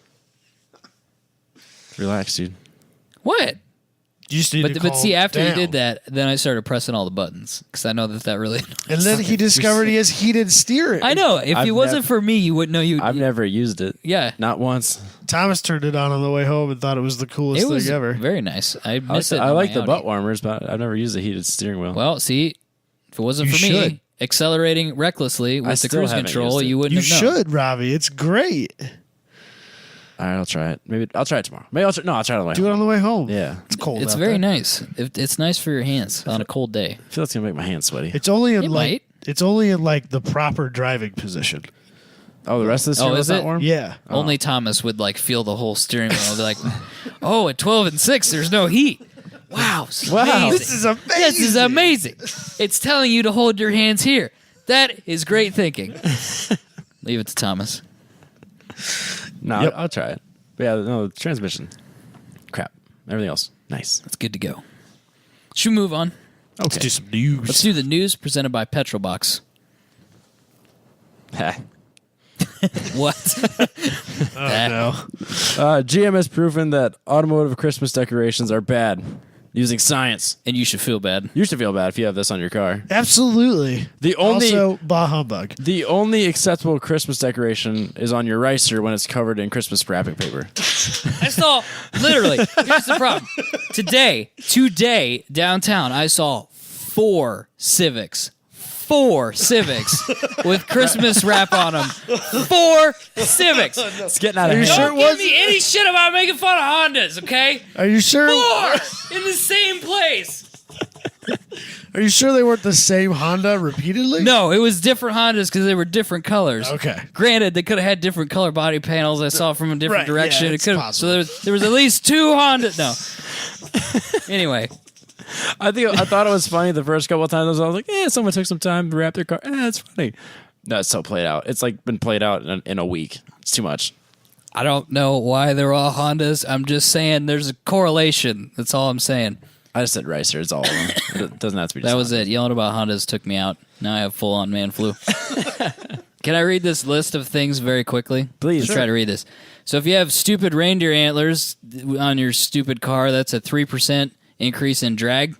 Relax, dude. What? you just need to But see, calm after you down. did that, then I started pressing all the buttons because I know that really. And then he discovered he has heated steering. I know. If I've it wasn't never- for me, you wouldn't know. I've never used it. Yeah. Not once. Thomas turned it on the way home and thought it was the coolest It was thing ever. very nice. I I, miss it. I in like my the Audi. butt warmers, but I've never used a heated steering wheel. Well, see, if it wasn't You for should. me accelerating recklessly with the still cruise haven't control, used it. you wouldn't You have known. should, Robbie. It's great. All right, I'll try it. Maybe I'll try it tomorrow. Maybe I'll try it on the way. Do it on the way home. Yeah. It's cold. It's out very there. nice. It's nice for your hands on a cold day. I feel it's gonna make my hands sweaty. It's only in It like might. it's only in like the proper driving position. Oh, the rest of this Oh, year is was not it? warm? Yeah. Only Thomas would like feel the whole steering wheel and be like, "Oh, at 12 and 6, there's no heat." Wow, amazing. This is amazing. This is amazing. It's telling you to hold your hands here. That is great thinking. Leave it to Thomas. No, Yep. I'll try it. But yeah, no, the transmission. Crap. Everything else. Nice. That's good to go. Should we move on? Let's do some news. Let's do the news presented by Petrolbox. What? No. GM has proven that automotive Christmas decorations are bad using science. And you should feel bad. You should feel bad if you have this on your car. Absolutely. Also, bah humbug. The only acceptable Christmas decoration is on your ricer when it's covered in Christmas wrapping paper. I saw, literally, here's the problem. Today, downtown, I saw 4 Civics with Christmas wrap on them. 4 Civics. It's getting out of Are you hand. sure Don't it give was? me any shit about making fun of Hondas, okay? Are you sure? 4 in the same place. Are you sure they weren't the same Honda repeatedly? No, it was different Hondas because they were different colors. Okay. Granted, they could have had different color body panels. I saw from a different Right, direction. yeah, It it's could possible. so there was at least 2 Hondas. No. Anyway, I thought it was funny the first couple of times. I was like, someone took some time to wrap their car. It's funny. No, it's so played out. It's like been played out in a week. It's too much. I don't know why they're all Hondas. I'm just saying there's a correlation. That's all I'm saying. I just said ricer. It's all of them. It doesn't have to be just That was it. Yelling about Hondas took me out. Now I have full-on man flu. Can I read this list of things very quickly? Please. Just try to read this. So if you have stupid reindeer antlers on your stupid car, that's a 3% increase in drag.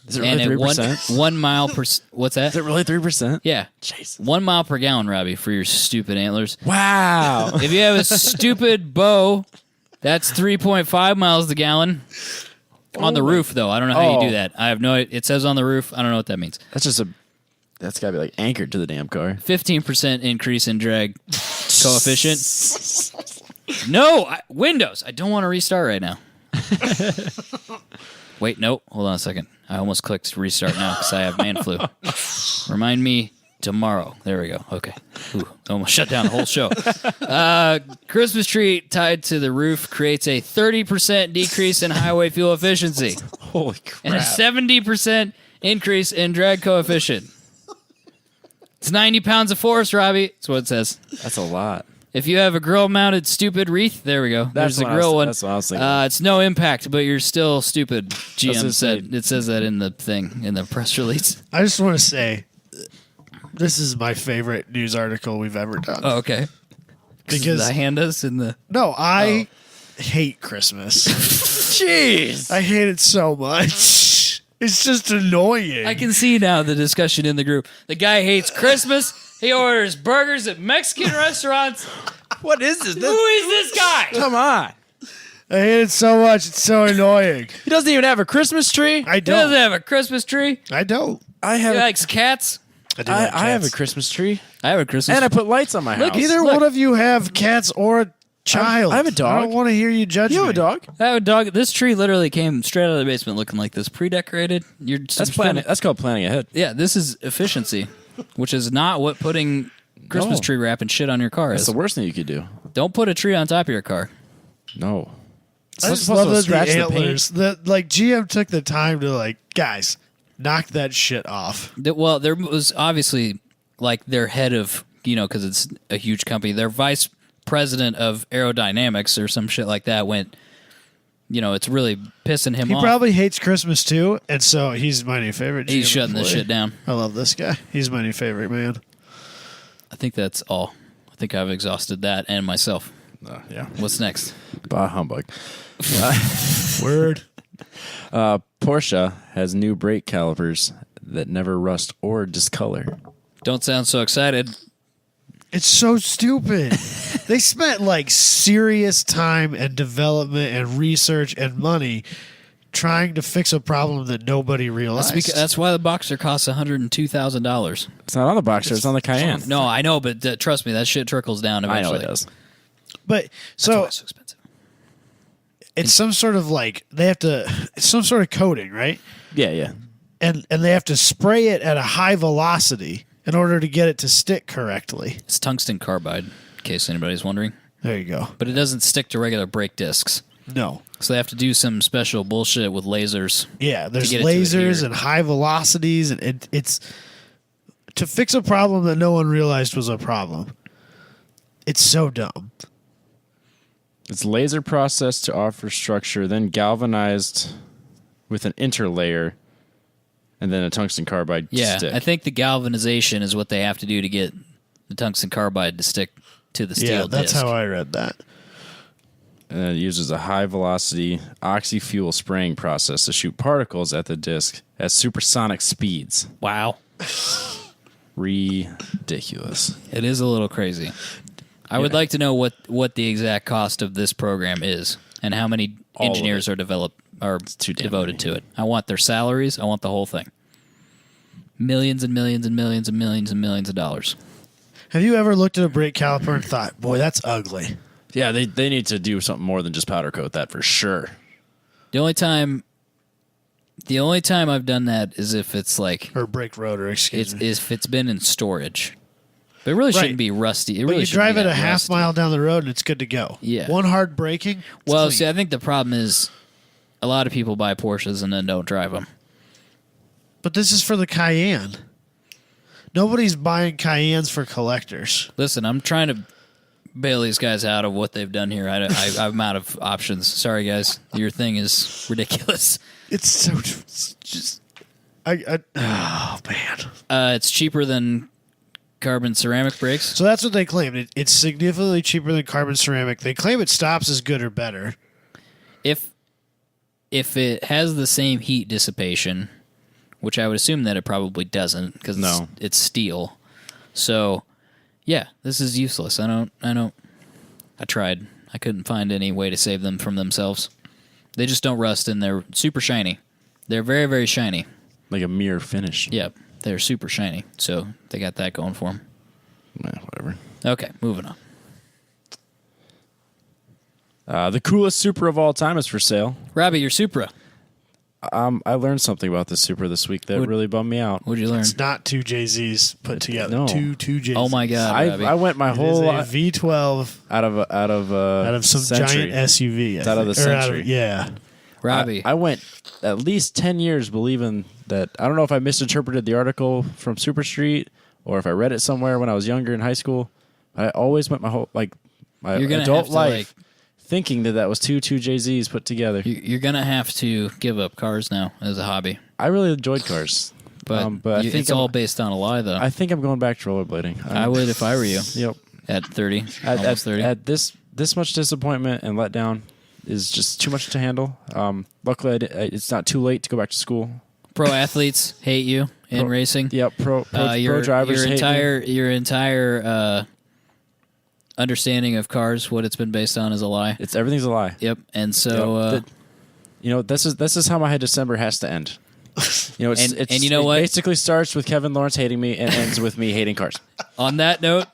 Is it really And at 3%? 1 mile per... What's that? Is it really 3%? Yeah. Jeez. 1 mile per gallon, Robbie, for your stupid antlers. Wow. If you have a stupid bow, that's 3.5 miles a gallon. On the roof, though. I don't know how you Oh. do that. I have no... It says on the roof. I don't know what that means. That's got to be like anchored to the damn car. 15% increase in drag coefficient. No! Windows. I don't want to restart right now. Wait, no. Hold on a second. I almost clicked restart now because I have man flu. Remind me tomorrow. There we go. Okay. Ooh, almost shut down the whole show. Christmas tree tied to the roof creates a 30% decrease in highway fuel efficiency Holy crap. and a 70% increase in drag coefficient. It's 90 pounds of force, Robbie. That's what it says. That's a lot. If you have a grill-mounted stupid wreath, there we go. There's the grill one. That's what I was thinking. It's no impact, but you're still stupid. GM just said it says that in the thing in the press release. I just want to say, this is my favorite news article we've ever done. Oh, okay. Because the Hondas and the no, I hate Christmas. Jeez. I hate it so much. It's just annoying. I can see now the discussion in the group. The guy hates Christmas. He orders burgers at Mexican restaurants. What is this? Who is this guy? Come on. I hate it so much. It's so annoying. He doesn't even have a Christmas tree. I He doesn't don't. have a Christmas tree. I don't. I He have. likes cats. I do like I have a cats. Christmas tree, I have a Christmas and I put lights on my house. Either Look. one of you have cats or a child. I have a dog. I don't want to hear you judge You have me. a dog? I have a dog. This tree literally came straight out of the basement looking like this, pre-decorated. You're That's planning. That's called planning ahead. Yeah, this is efficiency, which is not what putting Christmas No. tree wrap and shit on your car That's is. the worst thing you could do. Don't put a tree on top of your car. No. I just love that the antlers. Like GM took the time to like, guys, knock that shit off. Well, there was obviously like their head of, because it's a huge company, their vice president of aerodynamics or some shit like that went, it's really pissing him He off. probably hates Christmas too, and so he's my new favorite. He's GM shutting this employee. shit down. I love this guy. He's my new favorite man. I think that's all. I think I've exhausted that and myself. Yeah. What's next? Bah humbug. Word. Porsche has new brake calipers that never rust or discolor. Don't sound so excited. It's so stupid. They spent like serious time and development and research and money trying to fix a problem that nobody realized. That's why the Boxer costs $102,000. It's not on the Boxer. It's on the Cayenne. No, I know, but trust me, that shit trickles down I eventually. know it does. But That's why so it's so expensive. it's some sort of like they have to. It's some sort of coating, right? Yeah, yeah. And they have to spray it at a high velocity in order to get it to stick correctly. It's tungsten carbide, in case anybody's wondering. There you go. But it doesn't stick to regular brake discs. No. So they have to do some special bullshit with lasers. Yeah, there's get it to lasers adhere. and high velocities, and it's to fix a problem that no one realized was a problem. It's so dumb. It's laser processed to offer structure, then galvanized with an interlayer, and then a tungsten carbide stick. I think the galvanization is what they have to do to get the tungsten carbide to stick to the steel Yeah, that's disc. how I read that. And it uses a high-velocity oxy-fuel spraying process to shoot particles at the disc at supersonic speeds. Wow. Ridiculous. It is a little crazy. I would like to know what the exact cost of this program is and how many All of engineers are too damn devoted many. to it. I want their salaries. I want the whole thing. Millions and millions and millions and millions and millions of dollars. Have you ever looked at a brake caliper and thought, boy, that's ugly? Yeah, they need to do something more than just powder coat that for sure. The only time I've done that is if it's like Or brake rotor, excuse me. if it's been in storage. But it really Right. shouldn't be rusty. It But really you shouldn't drive be it a that half rusty. mile down the road and it's good to go. Yeah. One hard braking. it's Well, clean. see, I think the problem is a lot of people buy Porsches and then don't drive them. But this is for the Cayenne. Nobody's buying Cayennes for collectors. Listen, I'm trying to bail these guys out of what they've done here. I'm out of options. Sorry, guys. Your thing is ridiculous. It's so it's just. Oh man. It's cheaper than carbon ceramic brakes. So that's what they claim. It's significantly cheaper than carbon ceramic. They claim it stops as good or better. If it has the same heat dissipation, which I would assume that it probably doesn't because No. it's steel. So, yeah, this is useless. I tried. I couldn't find any way to save them from themselves. They just don't rust and they're super shiny. They're very, very shiny. Like a mirror finish. Yep, they're super shiny. So they got that going for them. Whatever. Okay, moving on. The coolest Supra of all time is for sale. Robbie, your Supra. I learned something about this Supra this week that really bummed me out. What'd you learn? It's not two Jay-Z's put together. No. Two Jay-Z's. Oh my God, Robbie. I went my It is whole a V12 out out of some Century. giant SUV. It's out of the Century. Yeah. Robbie. I went at least 10 years believing that. I don't know if I misinterpreted the article from Super Street or if I read it somewhere when I was younger in high school. I always went my whole my You're gonna adult have to, life thinking that was two Jay-Z's put together. You're going to have to give up cars now as a hobby. I really enjoyed cars, But, I think it's all based on a lie, though. I think I'm going back to rollerblading. I would if I were you Yep. at 30, At, almost 30. at this much disappointment and letdown is just too much to handle. Luckily, it's not too late to go back to school. Pro athletes hate you in racing. Yep, pro your drivers hate me. your entire understanding of cars, what it's been based on, is a lie. Everything's a lie. Yep, and so This is how my December has to end. And you know it what? basically starts with Kevin Lawrence hating me and ends with me hating cars. on that note,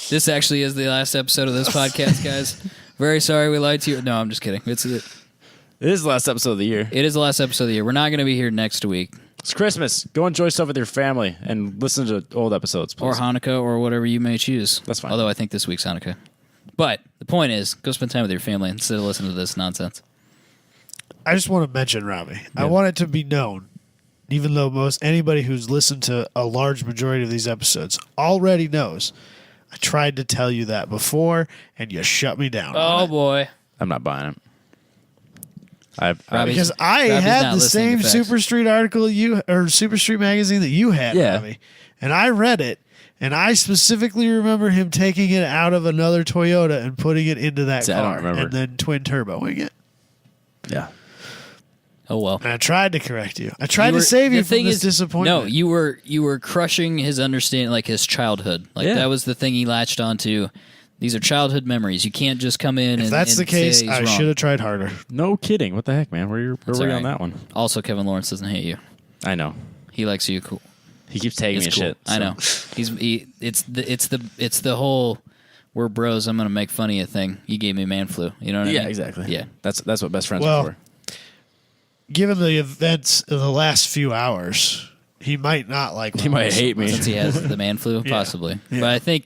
this actually is the last episode of this podcast, guys. Very sorry we lied to you. No, I'm just kidding. It It is the last episode of the year. is the last episode of the year. We're not going to be here next week. It's Christmas. Go enjoy stuff with your family and listen to old episodes, Or please. Hanukkah, or whatever you may choose. That's fine. Although I think this week's Hanukkah. But the point is, go spend time with your family instead of listening to this nonsense. I just want to mention, Robbie. I want it to be known, even though anybody who's listened to a large majority of these episodes already knows. I tried to tell you that before, and you shut me down. on Oh, it. boy. I'm not buying it. Robbie- Because I Robbie's had not the listening same to facts. Super Street article or Super Street magazine that you had, Yeah. Robbie. And I read it, and I specifically remember him taking it out of another Toyota and putting it into that See, I don't car, remember. and then twin turboing it. Yeah. Oh, well. And I tried to correct you. I tried You to were- save the you from thing this is- disappointment. No, you were crushing his understanding, like his childhood. Like Yeah. that was the thing he latched onto. These are childhood memories. You can't just come in If and that's and the case, say he's I wrong. should have tried harder. No kidding. What the heck, man? Where That's were we all on right. that one? Also, Kevin Lawrence doesn't hate you. I know. He likes you. Cool. He keeps tagging me It's in cool. shit. I know. It's the whole we're bros. I'm gonna make fun of you thing. You gave me man flu. You know what I mean? Yeah, exactly. Yeah. That's what best friends Well, are for. Given the events of the last few hours, he might not like. He might hate me. Since he has the man flu, possibly. Yeah. But I think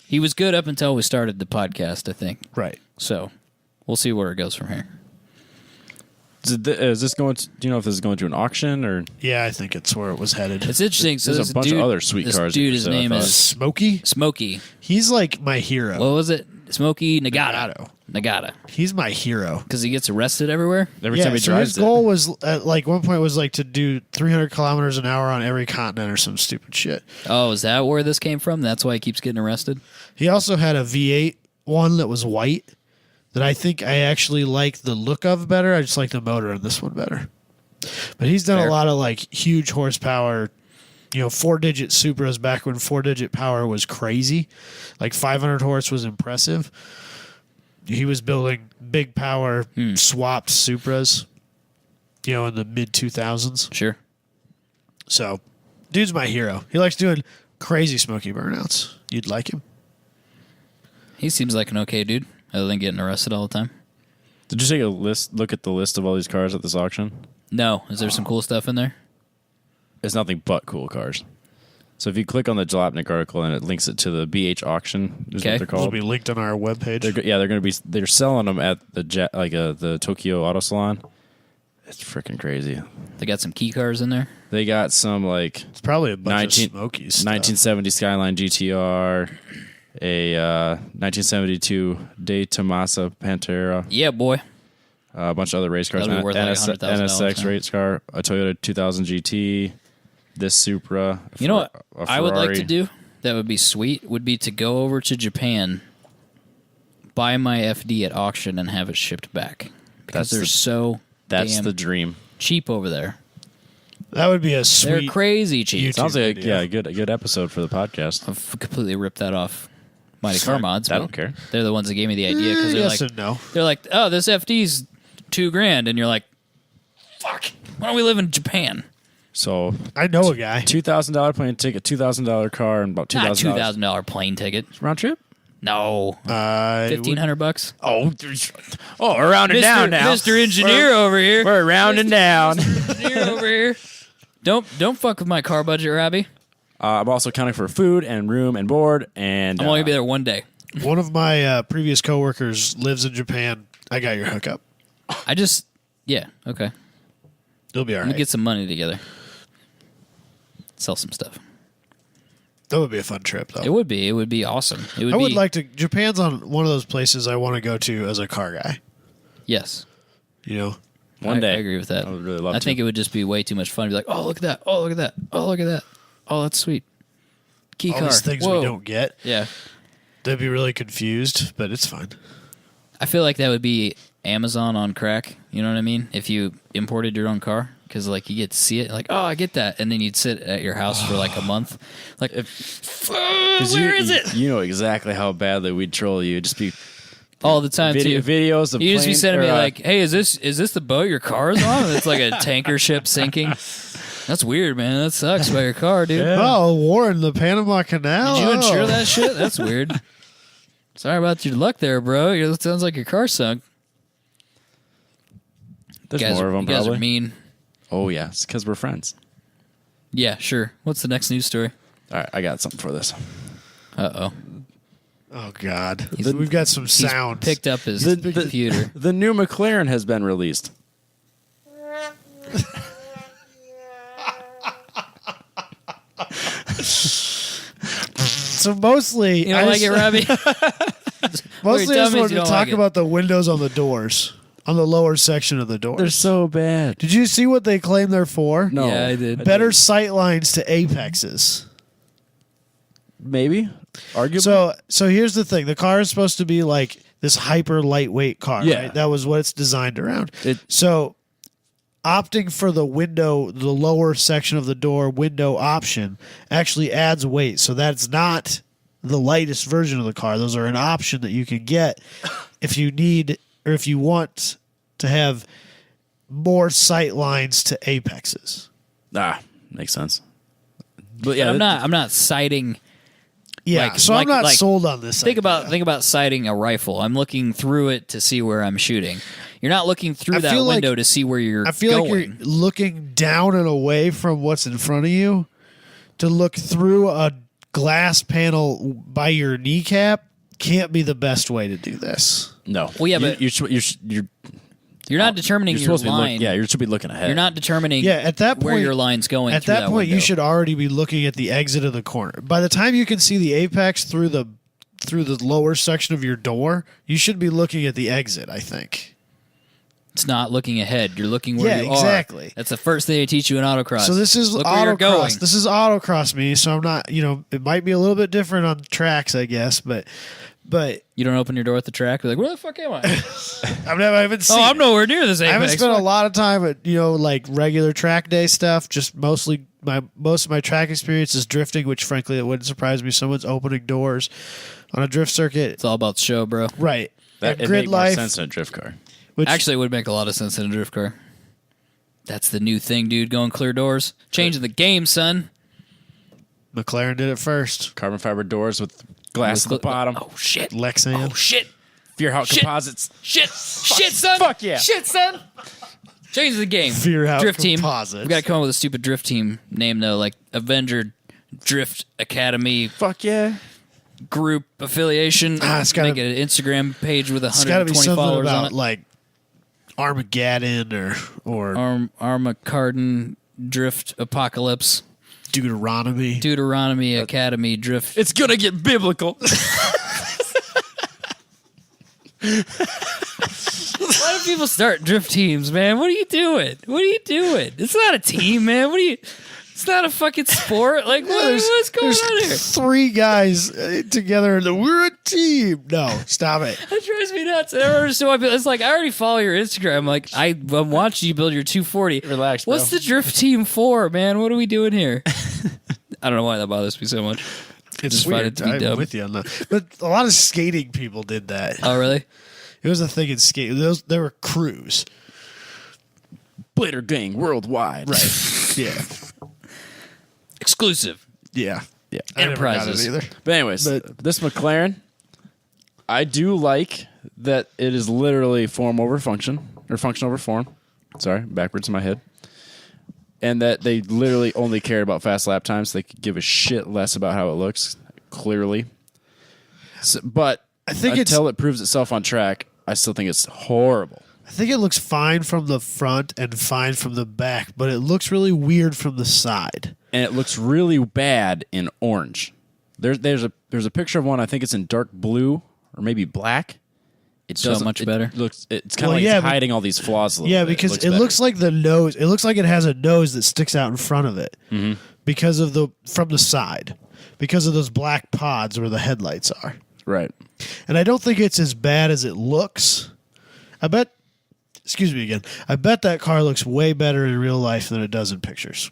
he was good up until we started the podcast. I think. Right. So we'll see where it goes from here. Is this going to, do you know if this is going to an auction or? Yeah, I think it's where it was headed. It's interesting. So There's this a bunch of dude, other sweet this cars Dude, for his sale, I name thought. is Smokey. Smokey. He's like my hero. What was it? Smokey Nagata. He's my hero. Because he gets arrested everywhere? Every time he so drives his goal was at like one point was like to do 300 kilometers an hour on every continent or some stupid shit. Oh, is that where this came from? That's why he keeps getting arrested? He also had a V8 one that was white that I think I actually like the look of better. I just like the motor on this one better. But he's done Fair. a lot of like huge horsepower, 4-digit Supras back when 4-digit power was crazy. Like 500 horse was impressive. He was building big power swapped Supras, in the mid 2000s. Sure. So, dude's my hero. He likes doing crazy smoky burnouts. You'd like him. He seems like an okay dude, other than getting arrested all the time. Did you take a look at the list of all these cars at this auction? No. Is there some cool stuff in there? It's nothing but cool cars. So if you click on the Jalopnik article and it links it to the BH auction, is what they're It'll called. be linked on our webpage. They're selling them at the Tokyo Auto Salon. It's freaking crazy. They got some key cars in there. They got some like It's probably a bunch 19 of Smokies. 1970 Skyline GTR, a 1972 De Tomasa Pantera, Yeah, boy. a bunch of other race cars, That'll be worth like $100,000 NSX now. race car, a Toyota 2000 GT, this Supra. You know what a I would like Ferrari. to do that would be sweet would be to go over to Japan, buy my FD at auction, and have it shipped back. Because they're so That's damn the dream. cheap over there. That would be a They're sweet. crazy cheap. YouTube Sounds like video. a good episode for the podcast. I've completely ripped that off Mighty Car Mods. I but don't care. They're the ones that gave me the idea because they're Yes like, and no. oh, this FD's $2,000, and you're like, fuck, why don't we live in Japan? So I know a guy. $2,000 plane ticket, $2,000 car, and about Not $2,000 $2,000 plane ticket. round trip. No, $1,500. Oh, we're rounding down now. Mr. Engineer over here. We're rounding down. Engineer over here. Don't fuck with my car budget, Robbie. I'm also accounting for food and room and board, and I'm only gonna be there one day. One of my previous coworkers lives in Japan. I got your hookup. Okay. It'll be all Let me right. get some money together. Sell some stuff. That would be a fun trip, though. It would be awesome. It would I be. would like to. Japan's on one of those places I want to go to as a car guy. Yes. one day I agree with that. I would really love I to. think it would just be way too much fun to be like, oh, look at that. Oh, look at that. Oh, look at that. Oh, that's sweet. Key All car. these things Whoa. we don't get. Yeah. They'd be really confused, but it's fine. I feel like that would be Amazon on crack. You know what I mean? If you imported your own car. Because, like, you get to see it. Like, oh, I get that. And then you'd sit at your house for, like, a month. Like, where is it? You know exactly how badly we'd troll you. It'd just be All the time, too. videos of You just be plane- sending me or, like, "Hey, is this the boat your car is on?" It's like a tanker ship sinking. That's weird, man. That sucks about your car, dude. Yeah. Oh, war in the Panama Canal. Did you insure Oh. that shit? That's weird. Sorry about your luck there, bro. It sounds like your car sunk. There's Guys, more of them, you guys probably. are mean. Oh, yeah. It's because we're friends. Yeah, sure. What's the next news story? All right, I got something for this. Uh-oh. Oh, God. We've got some He's sounds. picked up his The- computer. The new McLaren has been released. So mostly, You don't like it, Robbie? Mostly, I tell just me wanted you to don't talk like it. about the windows on the doors, on the lower section of the doors. They're so bad. Did you see what they claim they're for? No. Yeah, I did. Better sight lines to apexes. Maybe. Arguably. So here's the thing: the car is supposed to be like this hyper lightweight car. Yeah. Right? That was what it's designed around. It- So, opting for the window, the lower section of the door window option, actually adds weight. So that's not the lightest version of the car. Those are an option that you can get if you need or if you want to have more sight lines to apexes. Makes sense. But yeah, I'm not citing. Yeah, Like- so like- I'm not like, sold on this. Think idea. about sighting a rifle. I'm looking through it to see where I'm shooting. You're not looking through I that feel like- window to see where you're I feel going. like you're looking down and away from what's in front of you to look through a glass panel by your kneecap can't be the best way to do this. no. Well, yeah, but- You're You're not determining you're your supposed to be line. you should be looking ahead. You're not determining Yeah, at that where point- your line's going. At through that point, you window. should already be looking at the exit of the corner. By the time you can see the apex through the through the lower section of your door, you should be looking at the exit, I think. It's not looking ahead. You're looking where you are. Exactly. That's the first thing they teach you in autocross. So this is Look where you're going. autocross. This is autocross me, so I'm not, it might be a little bit different on tracks, I guess, but You don't open your door at the track. You're like, where the fuck am I? I haven't seen. I'm nowhere near this. I haven't apex. spent a lot of time at like regular track day stuff. Just most of my track experience is drifting, which frankly it wouldn't surprise me. Someone's opening doors on a drift circuit, It's all about the show, bro. right? That And it grid made more life, sense in a drift car. which Actually, it would make a lot of sense in a drift car. That's the new thing, dude. Going clear doors. Changing the game, son. McLaren did it first. Carbon fiber doors with glass at the bottom. Oh, shit. Lexan. Oh, shit. Fearhout Shit. composites. Shit. Shit, son. Fuck yeah. Shit, son. Change the game. Fear out Drift team. composites. We got to come up with a stupid drift team name, though, like Avenger Drift Academy Fuck yeah. Group affiliation. It's gotta- Make it an Instagram page with It's got to be 120 something followers on about it. like Armageddon or Armacarden Drift Apocalypse. Deuteronomy. Deuteronomy Academy Drift. It's gonna get biblical. Why do people start drift teams, man? What are you doing? What are you doing? It's not a team, man. It's not a fucking sport. Like, what's going on here? Three guys together and we're a team. No, stop it. That drives me nuts. It's like, I already follow your Instagram. Like, I'm watching you build your 240. Relax, bro. What's the drift team for, man? What are we doing here? I don't know why that bothers me so much. It's Just find weird. it to be I'm dumb. with you on that. But a lot of skating people did that. Oh, really? It was a thing in skate. There were crews. Blader gang worldwide. Right. Yeah. Exclusive. Yeah. Yeah. I never got Enterprises. it either. But anyways, this McLaren, I do like that it is literally form over function, or function over form. Sorry, backwards in my head. And that they literally only cared about fast lap times. They could give a shit less about how it looks, clearly. But I think until it proves itself on track, I still think it's horrible. I think it looks fine from the front and fine from the back, but it looks really weird from the side. And it looks really bad in orange. There's a picture of one. I think it's in dark blue or maybe black. It So doesn't- much it better. Looks. It's kind of Well, like yeah, it's but- hiding all these flaws. A little Yeah, bit. because it better. looks like the nose. It looks like it has a nose that sticks out in front of it because of from the side, because of those black pods where the headlights are. right. And I don't think it's as bad as it looks. I bet. Excuse me again. I bet that car looks way better in real life than it does in pictures.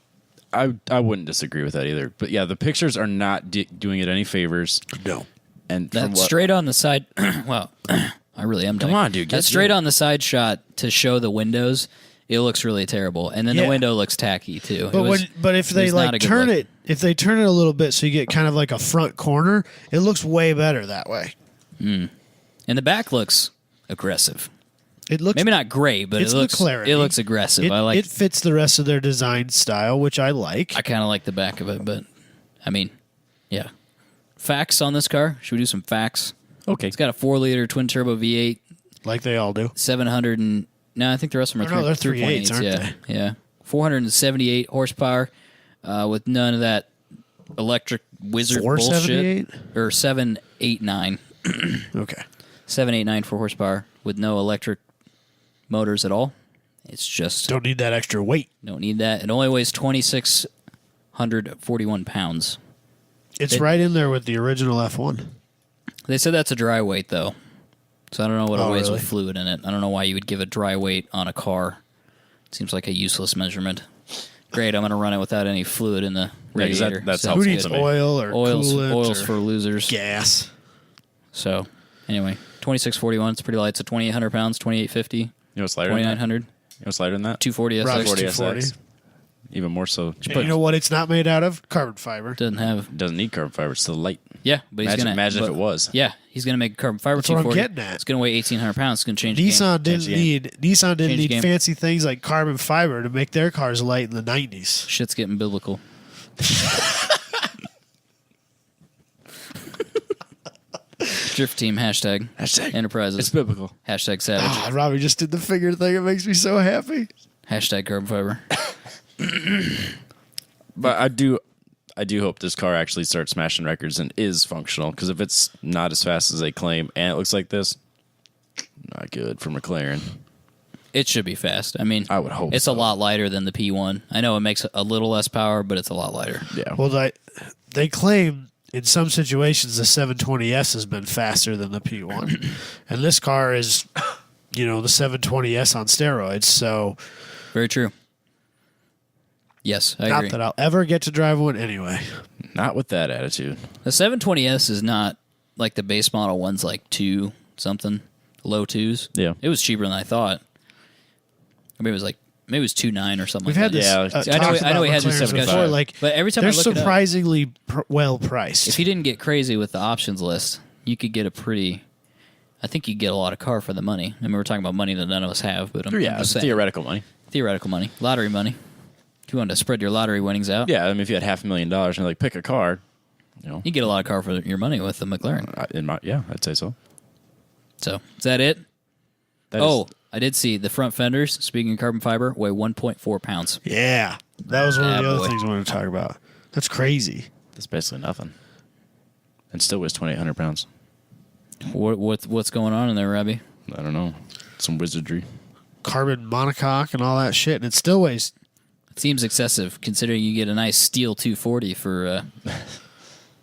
I wouldn't disagree with that either. But yeah, the pictures are not doing it any favors. No. And from That's what, straight on the side. Well, I really am. Come on, dude, get That's straight good. on the side shot to show the windows. It looks really terrible, and then Yeah. the window looks tacky too. But if they was not a like good turn look. it, if they turn it a little bit, so you get kind of like a front corner, it looks way better that way. And the back looks aggressive. It looks Maybe not great, but it's it looks McLaren. it looks aggressive. It, I like. it fits the rest of their design style, which I like. I kind of like the back of it, but I mean, yeah. Facts on this car. Should we do some facts? okay, It's got a 4-liter twin turbo V8, Like they all do. 700 and no, I think the rest of them are Oh, no, they're 3.8s. 3.8s, aren't Yeah, yeah. 478 horsepower, with none of that electric wizard bullshit. 478? Or 789, Okay. 789 for horsepower with no electric motors at all. It's just Don't need that extra weight. don't need that. It only weighs 2,641 pounds. It's right in there with the original F1. They said that's a dry weight though, so I don't know what it Oh, weighs really? with fluid in it. I don't know why you would give a dry weight on a car. Seems like a useless measurement. Great, I'm going to run it without any fluid in the 'cause that- radiator. that's So how Who Sounds needs good to me. oil or oils coolant or for losers. gas? So anyway, 2641. It's pretty light. So 2,800 pounds, 2,850, you know what's lighter than that? 2,900, You know what's lighter than that? 240 Rob, SX. 240 240. SX. Even more so. And you know what it's not made out of? Carbon fiber. Doesn't have. It doesn't need carbon fiber. It's still light. Yeah, but he's Imagine gonna if it was. Yeah, he's gonna make a carbon fiber That's what I'm 240. getting at. It's gonna weigh 1,800 pounds. It's gonna change. the game. Nissan didn't Change the Nissan didn't Change the need game. fancy things like carbon fiber to make their cars light in the 90s. Shit's getting biblical. Drift team hashtag Enterprises It's biblical. hashtag Savage Ah, Robbie just did the finger thing. It makes me so happy. hashtag carbon fiber. But I do. I do hope this car actually starts smashing records and is functional. Because if it's not as fast as they claim and it looks like this, not good for McLaren. It should be fast. I mean, I would hope it's so. a lot lighter than the P1. I know it makes a little less power, but it's a lot lighter. Yeah. Well, they claim in some situations the 720S has been faster than the P1, and this car is, the 720S on steroids. So, Very true. Yes, I not agree. that I'll ever get to drive one anyway. Not with that attitude. The 720S is not like the base model one's like 2 something, low 2s. Yeah. It was cheaper than I thought. Maybe it was 2.9 or something. We've like had that. this. Yeah, I know we had this McLarens discussion before. Like, but every time they're I look it up, surprisingly well priced. if you didn't get crazy with the options list, you could get I think you get a lot of car for the money. I mean, we're talking about money that none of us have, but I'm Yeah, just saying. theoretical money. Theoretical money. Lottery money. If you wanted to spread your lottery winnings out, Yeah, I mean, if you had $500,000 and like pick a car, you get a lot of car for your money with the McLaren. I'd say so. So, is that it? That Oh, is- I did see the front fenders, speaking of carbon fiber, weigh 1.4 pounds. Yeah, that was one of the Yeah, other boy. things I wanted to talk about. That's crazy. that's basically nothing. And still weighs 2,800 pounds. What's going on in there, Robbie? I don't know. Some wizardry. Carbon monocoque and all that shit, and it still weighs. It seems excessive considering you get a nice steel 240 for.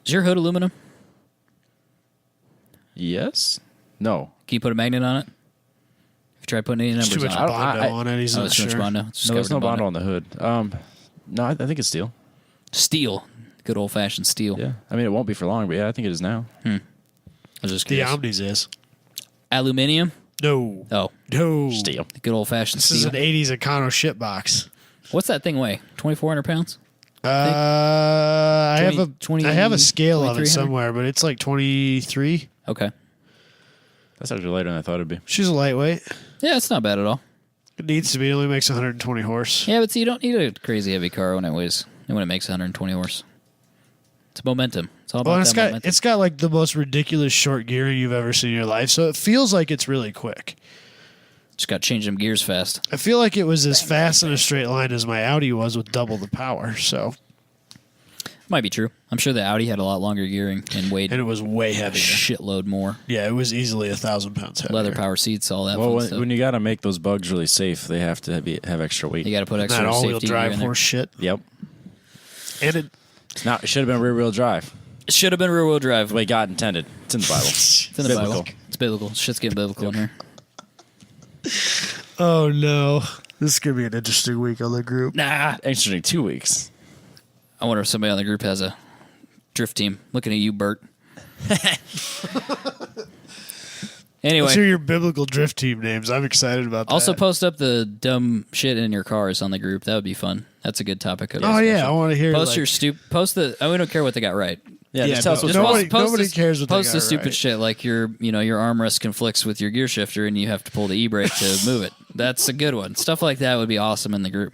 Is your hood aluminum? Yes? No. Can you put a magnet on it? If you try putting any There's numbers too much on it. Bondo I- on it. He's Oh, not it's too much sure. Bondo. It's just No, there's covered no in Bondo on the hood. No, I think it's steel. Steel. Good old fashioned steel. Yeah. I mean, it won't be for long, but yeah, I think it is now. I was just The curious. Omnis is. Aluminium? No. Oh, No. Steel. good old fashioned This is steel. an 80s Econo shit box. What's that thing weigh? 2,400 pounds? I have a 20 I have a scale of it 2,300? somewhere, but it's like 23. Okay. That's actually lighter than I thought it'd be. She's a lightweight. Yeah, it's not bad at all. It needs to be. It only makes 120 horse. Yeah, but see, you don't need a crazy heavy car when it makes 120 horse. It's momentum. It's all about Well, that momentum. it's got like the most ridiculous short gearing you've ever seen in your life, so it feels like it's really quick. Just got to change them gears fast. I feel like it was as fast in a straight line as my Audi was with double the power. So, Might be true. I'm sure the Audi had a lot longer gearing and weighed and it was way a heavier. shitload more. Yeah, it was easily 1,000 pounds heavier. Leather power seats, all that Well, fun stuff. when you got to make those bugs really safe, they have to have extra weight. You got to put Not extra all-wheel safety gear drive in there. horse shit. Yep. And it It should have been rear-wheel drive. It should have been rear wheel drive. The way God intended. It's in the Bible. It's in the biblical. Bible. It's biblical. Shit's getting biblical in here. Oh no, this is gonna be an interesting week on the group. Nah, interesting. 2 weeks. I wonder if somebody on the group has a drift team. Looking at you, Bert. Anyway, Let's hear your biblical drift team names. I'm excited about that. also post up the dumb shit in your cars on the group. That would be fun. That's a good topic. Of Oh yeah, discussion. I want to hear. Post like, your post the. We don't care what they got right. Yeah, Yeah, just tell us no- what's nobody- wrong. Post nobody the- cares what they Post the got stupid right. shit like your armrest conflicts with your gear shifter and you have to pull the e-brake to move it. That's a good one. Stuff like that would be awesome in the group.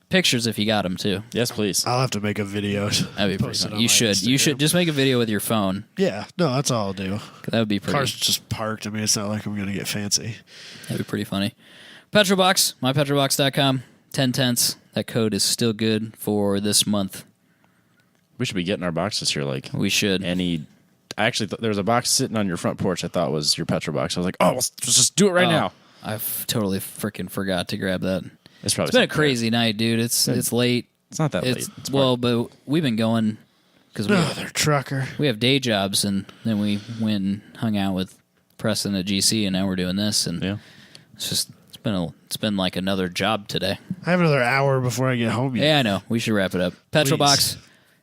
Pictures if you got them too. Yes, please. I'll have to make a video. That'd be pretty Post it fun. on You my should. You should Instagram. just make a video with your phone. Yeah, no, that's all I'll do. That would be pretty. Car's just parked. I mean, it's not like I'm gonna get fancy. That'd be pretty funny. Petrolbox, mypetrolbox.com, 10 tenths. That code is still good for this month. We should be getting our boxes here. Like We should. any. I actually there was a box sitting on your front porch. I thought was your Petro box. I was like, oh, let's just do it right now. I totally freaking forgot to grab that. It's probably It's been a something crazy night, dude. It's late. It's not that It's late. It's well, but we've been going because Another trucker. we have day jobs, and then we went and hung out with Preston at GC, and now we're doing this, and yeah. it's been like another job today. I have another hour before I get home. Yet. Yeah, I know. We should wrap it up. Petrolbox,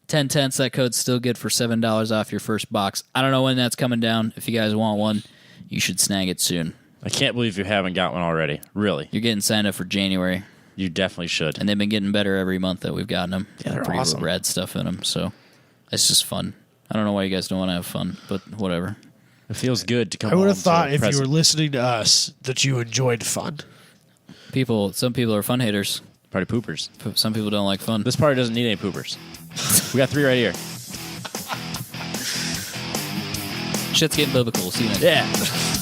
10 tenths. That code's still good for $7 off your first box. I don't know when that's coming down. If you guys want one, you should snag it soon. I can't believe you haven't got one already. Really, You're getting signed up for January, you definitely should. and they've been getting better every month that we've gotten them. Yeah, they're Pretty awesome. rad stuff in them, so it's just fun. I don't know why you guys don't want to have fun, but whatever. It feels good to come. I would home have thought to a if you present. were listening to us that you enjoyed fun. Some people are fun haters. Party poopers. Some people don't like fun. This party doesn't need any poopers. We got 3 right here. Shit's getting biblical. See you next. Yeah.